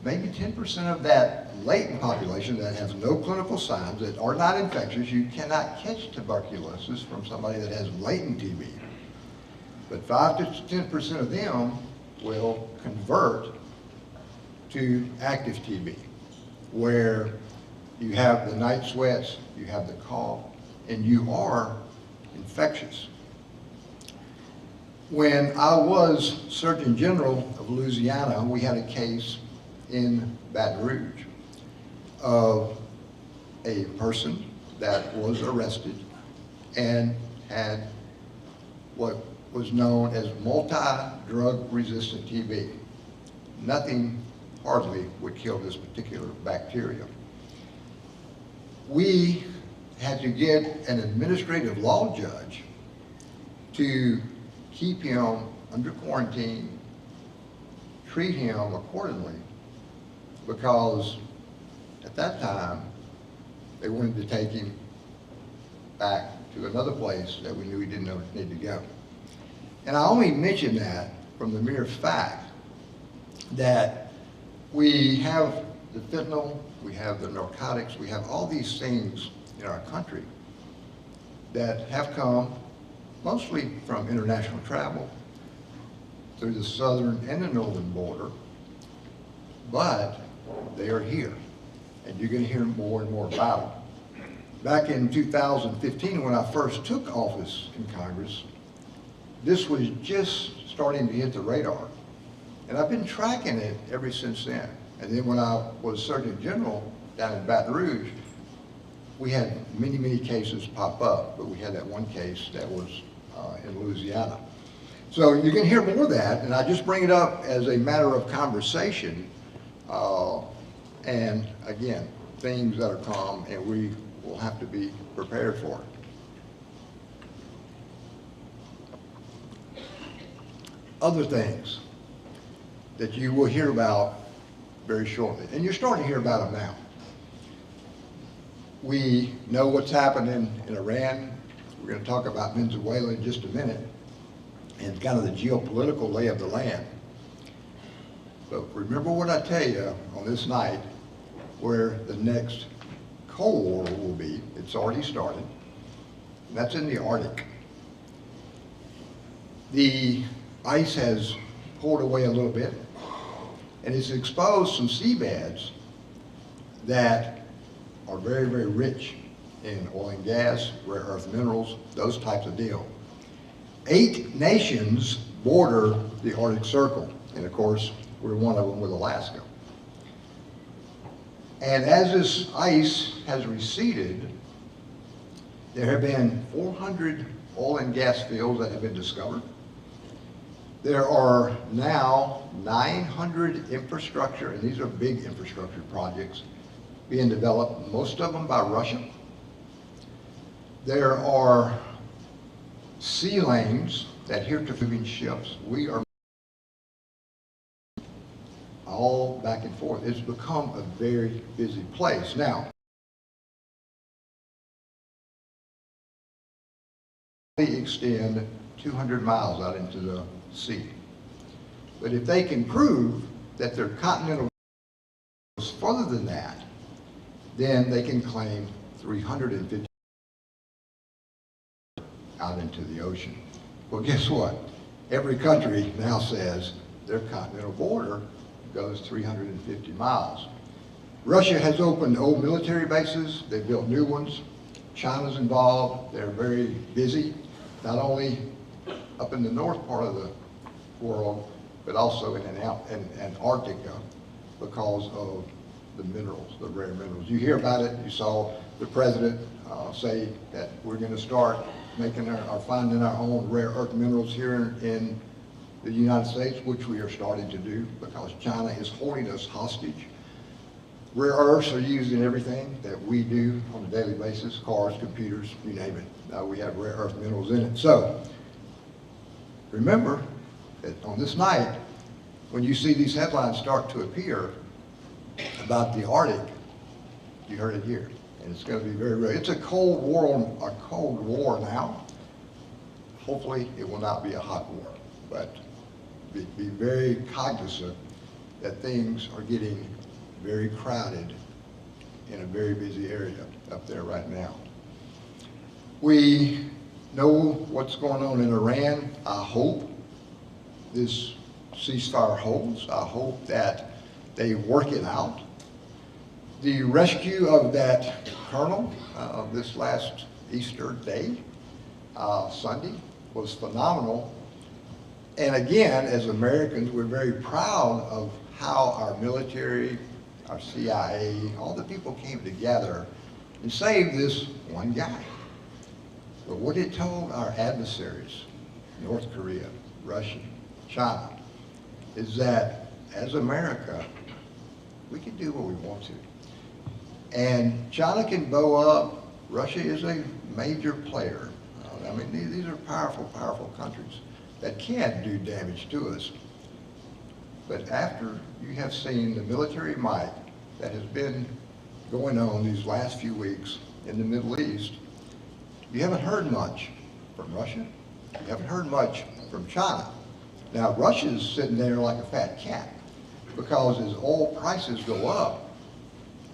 maybe 10% of that latent population that has no clinical signs, that are not infectious. You cannot catch tuberculosis from somebody that has latent TB. But 5 to 10% of them will convert to active TB, where you have the night sweats, you have the cough, and you are infectious. When I was Surgeon General of Louisiana, we had a case in Baton Rouge of a person that was arrested and had what was known as multi-drug resistant TB. Nothing hardly would kill this particular bacteria. We had to get an administrative law judge to keep him under quarantine, treat him accordingly, because at that time, they wanted to take him back to another place that we knew he didn't need to go. And I only mention that from the mere fact that we have the fentanyl, we have the narcotics, we have all these things in our country that have come mostly from international travel through the southern and the northern border, but they are here, and you're going to hear more and more about them. Back in 2015, when I first took office in Congress, this was just starting to hit the radar, and I've been tracking it ever since then. And then when I was Surgeon General down in Baton Rouge, we had many, many cases pop up, but we had that one case that was in Louisiana. So you can hear more of that, and I just bring it up as a matter of conversation. And again, things that are come, and we will have to be prepared for it. Other things that you will hear about very shortly, and you're starting to hear about them now. We know what's happening in Iran. We're going to talk about Venezuela in just a minute, and kind of the geopolitical lay of the land. But remember what I tell you on this night, where the next Cold War will be. It's already started, and that's in the Arctic. The ice has pulled away a little bit, and it's exposed some seabeds that are very, very rich in oil and gas, rare earth minerals, those types of deal. 8 nations border the Arctic Circle, and of course, we're one of them with Alaska. And as this ice has receded, there have been 400 oil and gas fields that have been discovered. There are now 900 infrastructure, and these are big infrastructure projects, being developed, most of them by Russia. There are sea lanes that heretofore moving ships. We are all back and forth. It's become a very busy place. Now, they extend 200 miles out into the sea. But if they can prove that their continental is further than that, then they can claim 350 out into the ocean. Well, guess what? Every country now says their continental border goes 350 miles. Russia has opened old military bases. They've built new ones. China's involved. They're very busy, not only up in the north part of the world, but also in Antarctica because of the minerals, the rare minerals. You hear about it. You saw the president say that we're going to start making finding our own rare earth minerals here in the United States, which we are starting to do because China is holding us hostage. Rare earths are used in everything that we do on a daily basis, cars, computers, you name it. We have rare earth minerals in it. So remember that on this night, when you see these headlines start to appear about the Arctic, you heard it here. And it's going to be very rare. It's a cold war now. Hopefully it will not be a hot war, but be very cognizant that things are getting very crowded in a very busy area up there right now. We know what's going on in Iran. I hope this ceasefire holds. I hope that they work it out. The rescue of that colonel this last Easter day, Sunday, was phenomenal. And again, as Americans, we're very proud of how our military, our CIA, all the people came together and saved this one guy. But what it told our adversaries, North Korea, Russia, China, is that as America, we can do what we want to. And China can bow up. Russia is a major player. I mean, these are powerful, powerful countries that can do damage to us. But after you have seen the military might that has been going on these last few weeks in the Middle East, you haven't heard much from Russia. You haven't heard much from China. Now, Russia's sitting there like a fat cat because as oil prices go up,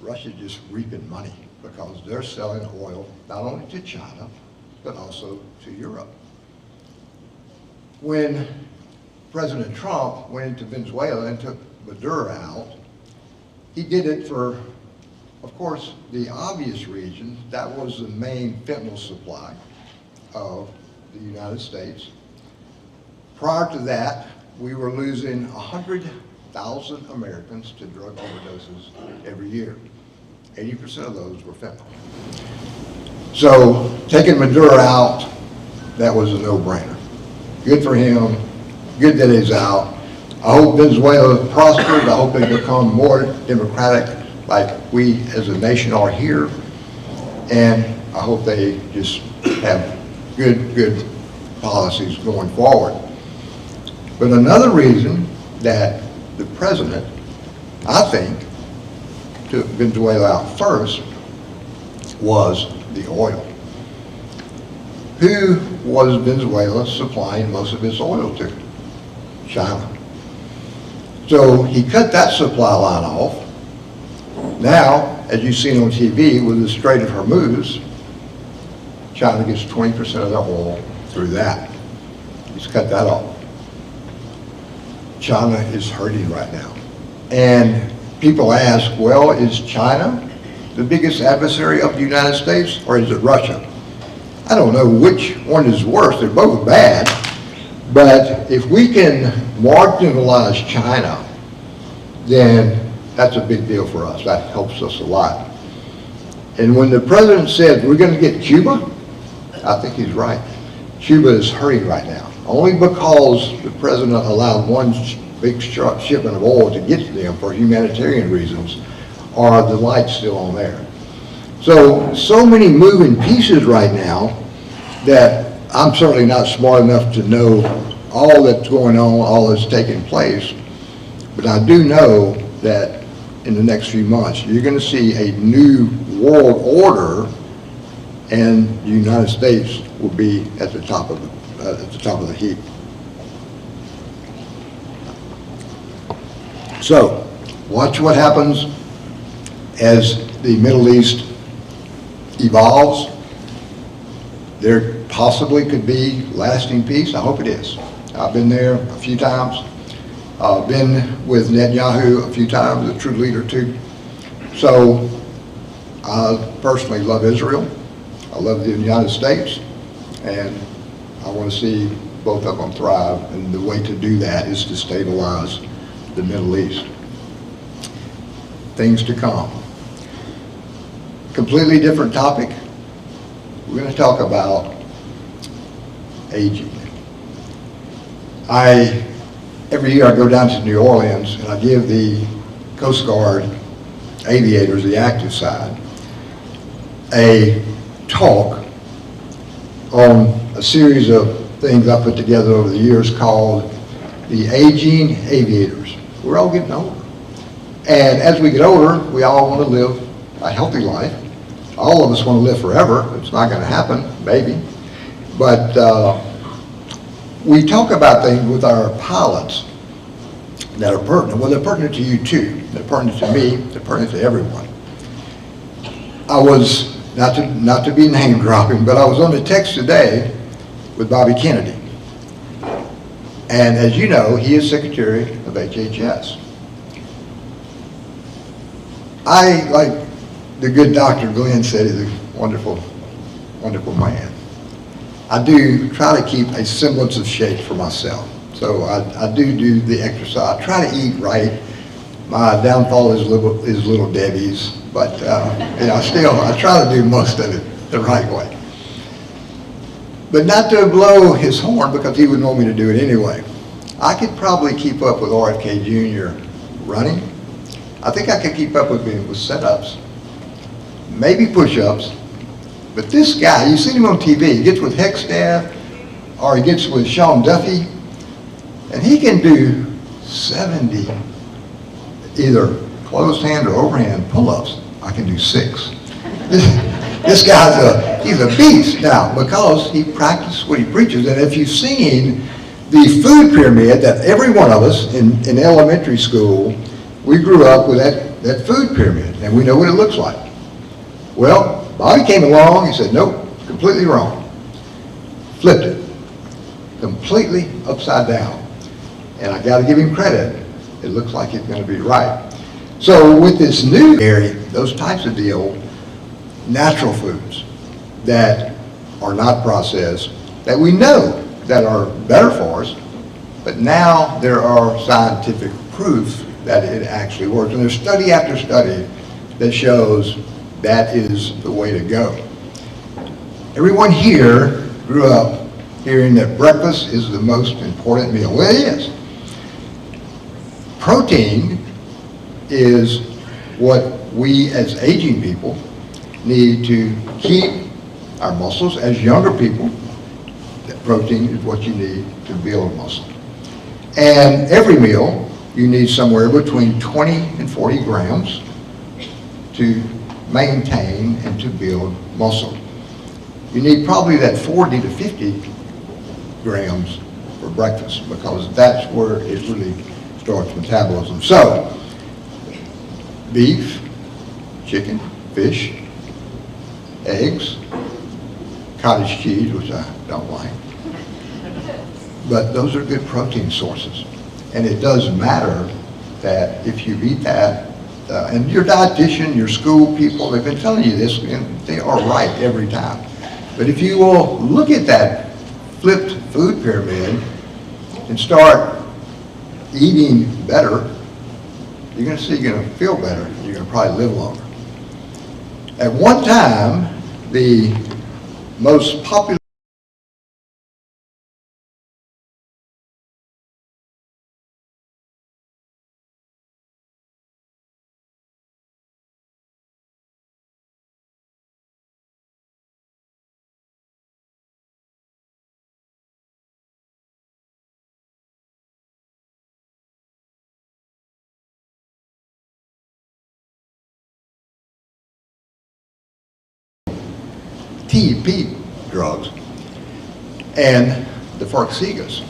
Russia's just reaping money because they're selling oil not only to China, but also to Europe. When President Trump went into Venezuela and took Maduro out, he did it for, of course, the obvious reasons. That was the main fentanyl supply of the United States. Prior to that, we were losing 100,000 Americans to drug overdoses every year. 80% of those were fentanyl. So taking Maduro out, that was a no-brainer. Good for him, good that he's out. I hope Venezuela prospers. I hope they become more democratic like we as a nation are here. And I hope they just have good policies going forward. But another reason that the president, I think, took Venezuela out first was the oil. Who was Venezuela supplying most of its oil to? China. So he cut that supply line off. Now, as you've seen on TV with the Strait of Hormuz, China gets 20% of their oil through that. He's cut that off. China is hurting right now. And people ask, well, is China the biggest adversary of the United States, or is it Russia? I don't know which one is worse. They're both bad. But if we can marginalize China, then that's a big deal for us. That helps us a lot. And when the president said we're going to get Cuba, I think he's right. Cuba is hurting right now, only because the president allowed one big shipment of oil to get to them for humanitarian reasons, are the lights still on there. So many moving pieces right now that I'm certainly not smart enough to know all that's going on, all that's taking place, but I do know that in the next few months, you're going to see a new world order, and the United States will be at the top of the heap. So, watch what happens as the Middle East evolves. there possibly could be lasting peace. I hope it is. I've been there a few times. I've been with Netanyahu a few times, a true leader too. So I personally love Israel. I love the United States, and I want to see both of them thrive, and the way to do that is to stabilize the Middle East. Things to come. Completely different topic. We're going to talk about aging. Every year I go down to New Orleans and I give the Coast Guard aviators, the active side, a talk on a series of things I put together over the years called the Aging Aviators. We're all getting older. And as we get older, we all want to live a healthy life. All of us want to live forever. It's not going to happen, maybe. But we talk about things with our pilots that are pertinent. Well, they're pertinent to you too. They're pertinent to me. They're pertinent to everyone. I was, not to be name dropping, but I was on the text today with Bobby Kennedy. And as you know, he is Secretary of HHS. Like the good Dr. Glenn said, he's a wonderful, wonderful man. I do try to keep a semblance of shape for myself. So I do the exercise. I try to eat right. My downfall is little Debbie's, but I try to do most of it the right way. But not to blow his horn, because he would want me to do it anyway. I could probably keep up with RFK Jr. running. I think I could keep up with him with sit-ups, maybe push-ups. But this guy, you've seen him on TV, he gets with Heckstaff, or he gets with Sean Duffy, and he can do 70 either closed hand or overhand pull-ups. I can do 6. This guy's he's a beast now, because he practices what he preaches. And if you've seen the food pyramid that every one of us in elementary school, we grew up with that food pyramid, and we know what it looks like. Well, Bobby came along, he said, nope, completely wrong. Flipped it, completely upside down. And I gotta give him credit, it looks like it's gonna be right. So with this new area, those types of deal, natural foods that are not processed, that we know that are better for us, but now there are scientific proof that it actually works. And there's study after study that shows that is the way to go. Everyone here grew up hearing that breakfast is the most important meal. Well, it is. Protein is what we as aging people need to keep our muscles. As younger people, that protein is what you need to build muscle. And every meal, you need somewhere between 20 and 40 grams to maintain and to build muscle. You need probably that 40 to 50 grams for breakfast, because that's where it really starts metabolism. So, beef, chicken, fish, eggs, cottage cheese, which I don't like. But those are good protein sources. And it does matter that if you eat that, and your dietitian, your school people, they've been telling you this, and they are right every time. But if you will look at that flipped food pyramid and start eating better, you're going to see you're going to feel better. You're going to probably live longer. At one time, the most popular TEP drugs and the Farxigas.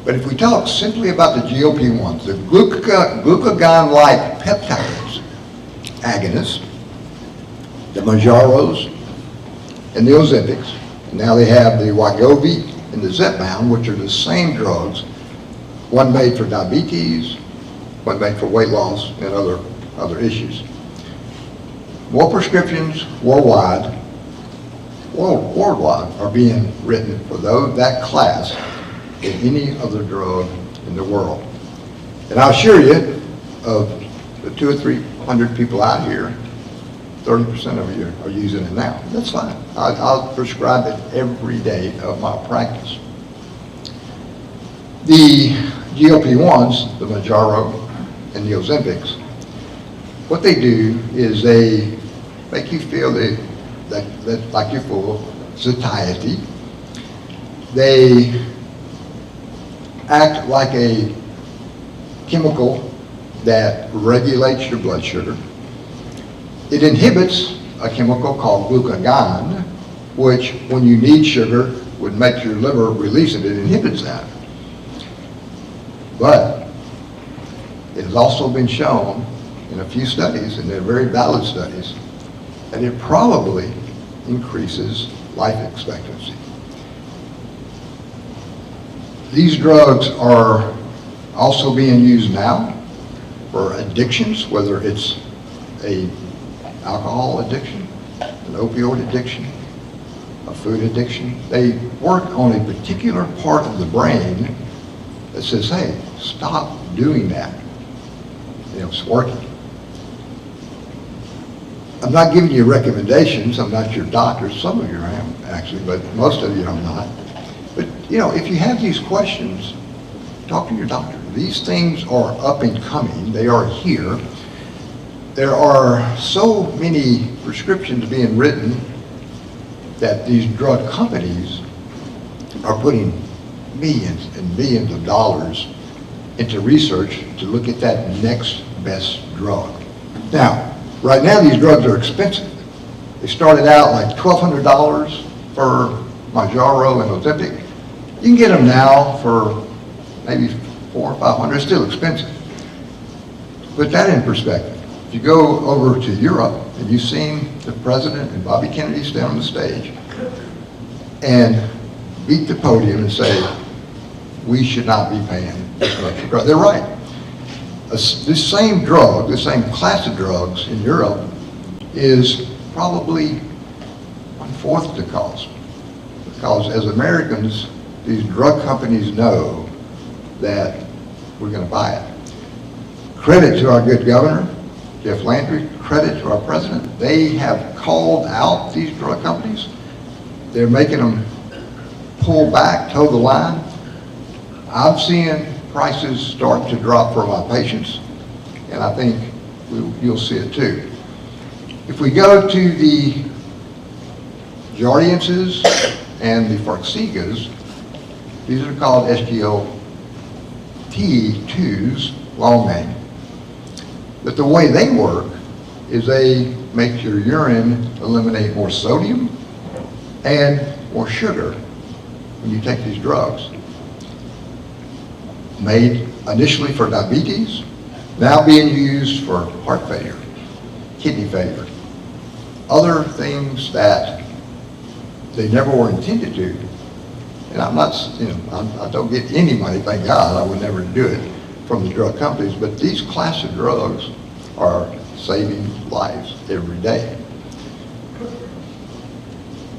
But if we talk simply about the GLP-1s, the glucagon-like peptides, agonists, the Mounjaros, and the Ozempics, Now they have the Wegovy and the Zepbound, which are the same drugs, one made for diabetes, one made for weight loss and other issues. More prescriptions worldwide are being written for that class than any other drug in the world. And I'll assure you, of the 200 or 300 people out here, 30% of you are using it now. That's fine. I'll prescribe it every day of my practice. The GLP-1s, the Mounjaro and the Ozempics, what they do is they make you feel that like you're full of satiety. They act like a chemical that regulates your blood sugar. It inhibits a chemical called glucagon, which when you need sugar would make your liver release it. It inhibits that. But it has also been shown in a few studies, and they're very valid studies, that it probably increases life expectancy. These drugs are also being used now for addictions, whether it's a alcohol addiction, an opioid addiction, a food addiction. They work on a particular part of the brain that says, hey, stop doing that. You know, it's working. I'm not giving you recommendations. I'm not your doctor. Some of you I am, actually, but most of you I'm not. But, you know, if you have these questions, talk to your doctor. These things are up and coming. They are here. There are so many prescriptions being written that these drug companies are putting millions and millions of dollars into research to look at that next best drug. Now, right now these drugs are expensive. They started out like $1,200 for Mounjaro and Ozempic. You can get them now for maybe $400 or $500. It's still expensive. Put that in perspective. If you go over to Europe and you've seen the president and Bobby Kennedy stand on the stage and beat the podium and say, we should not be paying this much for drugs. They're right. This same drug, this same class of drugs in Europe is probably 1/4 the cost. Because as Americans, these drug companies know that we're going to buy it. Credit to our good governor, Jeff Landry, credit to our president. They have called out these drug companies. They're making them pull back, toe the line. I'm seeing prices start to drop for my patients, and I think you'll see it too. If we go to the Jardiances and the Farxigas, these are called SGLT2s, long name. But the way they work is they make your urine eliminate more sodium and more sugar when you take these drugs. Made initially for diabetes, now being used for heart failure, kidney failure, other things that they never were intended to. And I'm not, you know, I don't get any money, thank God, I would never do it from the drug companies, but these class of drugs are saving lives every day.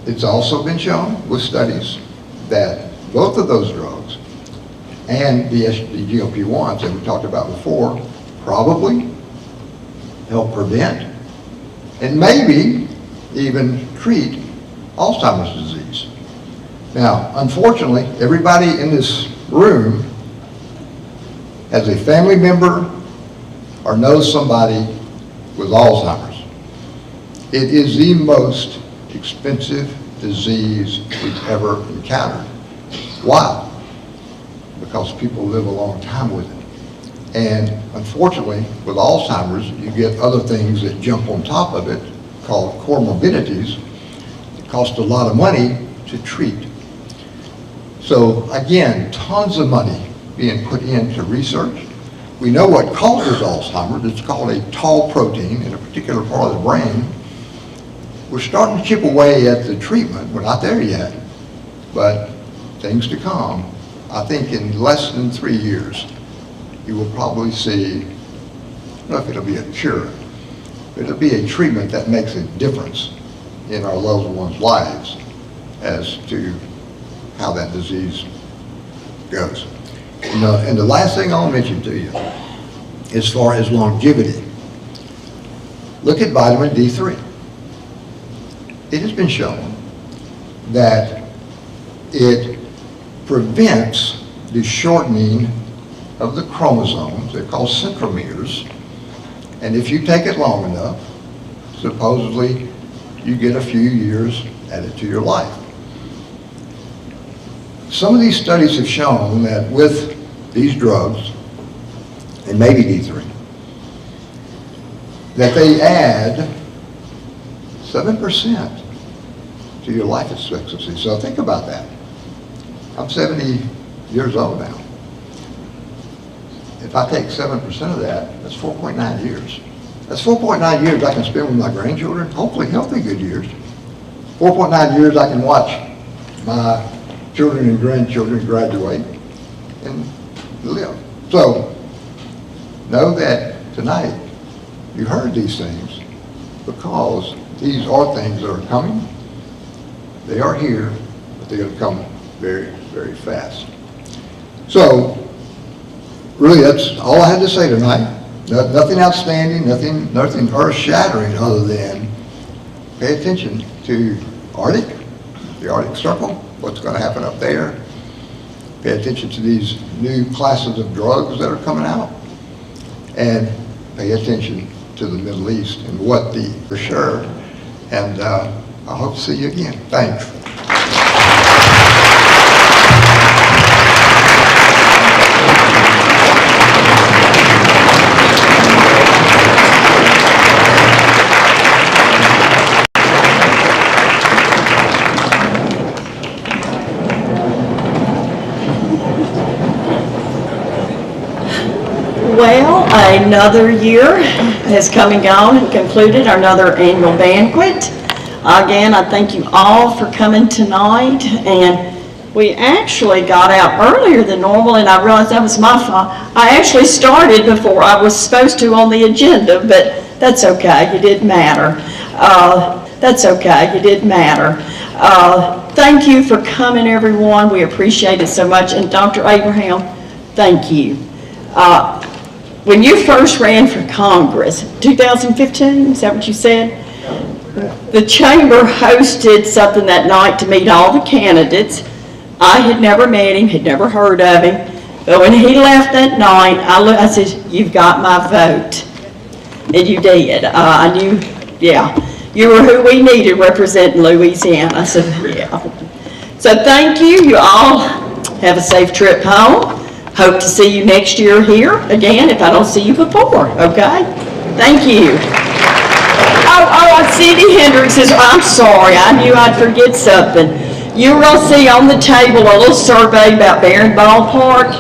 It's also been shown with studies that both of those drugs and the GLP-1s that we talked about before probably help prevent and maybe even treat Alzheimer's disease. Now, unfortunately, everybody in this room has a family member or knows somebody with Alzheimer's. It is the most expensive disease we've ever encountered. Why? Because people live a long time with it. And unfortunately, with Alzheimer's, you get other things that jump on top of it called comorbidities that cost a lot of money to treat. So again, tons of money being put into research. We know what causes Alzheimer's. It's called a tau protein in a particular part of the brain we're starting to chip away at the treatment. We're not there yet, but things to come. I think in less than 3 years, you will probably see, I don't know if it'll be a cure, but it'll be a treatment that makes a difference in our loved ones' lives as to how that disease goes. And the last thing I'll mention to you, as far as longevity, look at vitamin D3. It has been shown that it prevents the shortening of the chromosomes. They're called centromeres. And if you take it long enough, supposedly you get a few years added to your life. Some of these studies have shown that with these drugs, and maybe D3, that they add 7% to your life expectancy. So think about that. I'm 70 years old now. If I take 7% of that, that's 4.9 years. That's 4.9 years I can spend with my grandchildren, hopefully healthy, good years. 4.9 years I can watch my children and grandchildren graduate and live. So know that tonight you heard these things because these are things that are coming. They are here, but they're going to come very, very fast. So really, that's all I had to say tonight. Nothing outstanding, nothing earth-shattering other than pay attention to the Arctic Circle, what's going to happen up there. Pay attention to these new classes of drugs that are coming out. And pay attention to the Middle East and what for sure. And I hope to see you again. Thanks. Well, another year has come and gone and concluded another annual banquet. Again, I thank you all for coming tonight, and we actually got out earlier than normal, and I realized that was my fault. I actually started before I was supposed to on the agenda, but that's okay, it didn't matter. That's okay, it didn't matter. Thank you for coming, everyone. We appreciate it so much, and Dr. Abraham, thank you. When you first ran for Congress, 2015, is that what you said? The chamber hosted something that night to meet all the candidates. I had never met him, had never heard of him, but when he left that night, I said, "You've got my vote," and you did. I knew, yeah, you were who we needed representing Louisiana. I said, yeah. So thank you. You all have a safe trip home. Hope to see you next year here again if I don't see you before, okay? Thank you. Cindy Hendricks says, I'm sorry, I knew I'd forget something. You will see on the table a little survey about Barron Ballpark.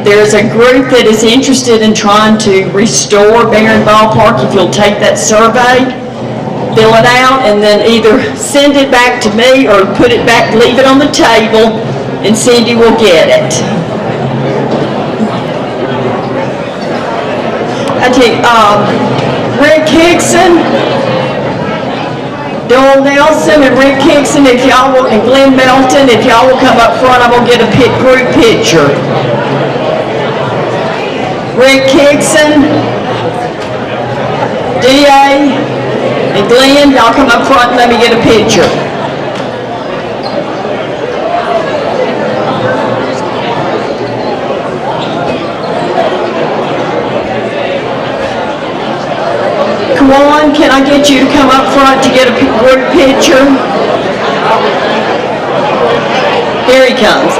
There's a group that is interested in trying to restore Barron Ballpark. If you'll take that survey, fill it out, and then either send it back to me or put it back, leave it on the table, and Cindy will get it. I tell you, Rick Hickson, Doyle Nelson, and Rick Hickson, if y'all will, and Glenn Belton, if y'all will come up front, I'm gonna get a group picture. Rick Hickson, DA, and Glenn, y'all come up front and let me get a picture. Kwan, can I get you to come up front to get a group picture? Here he comes.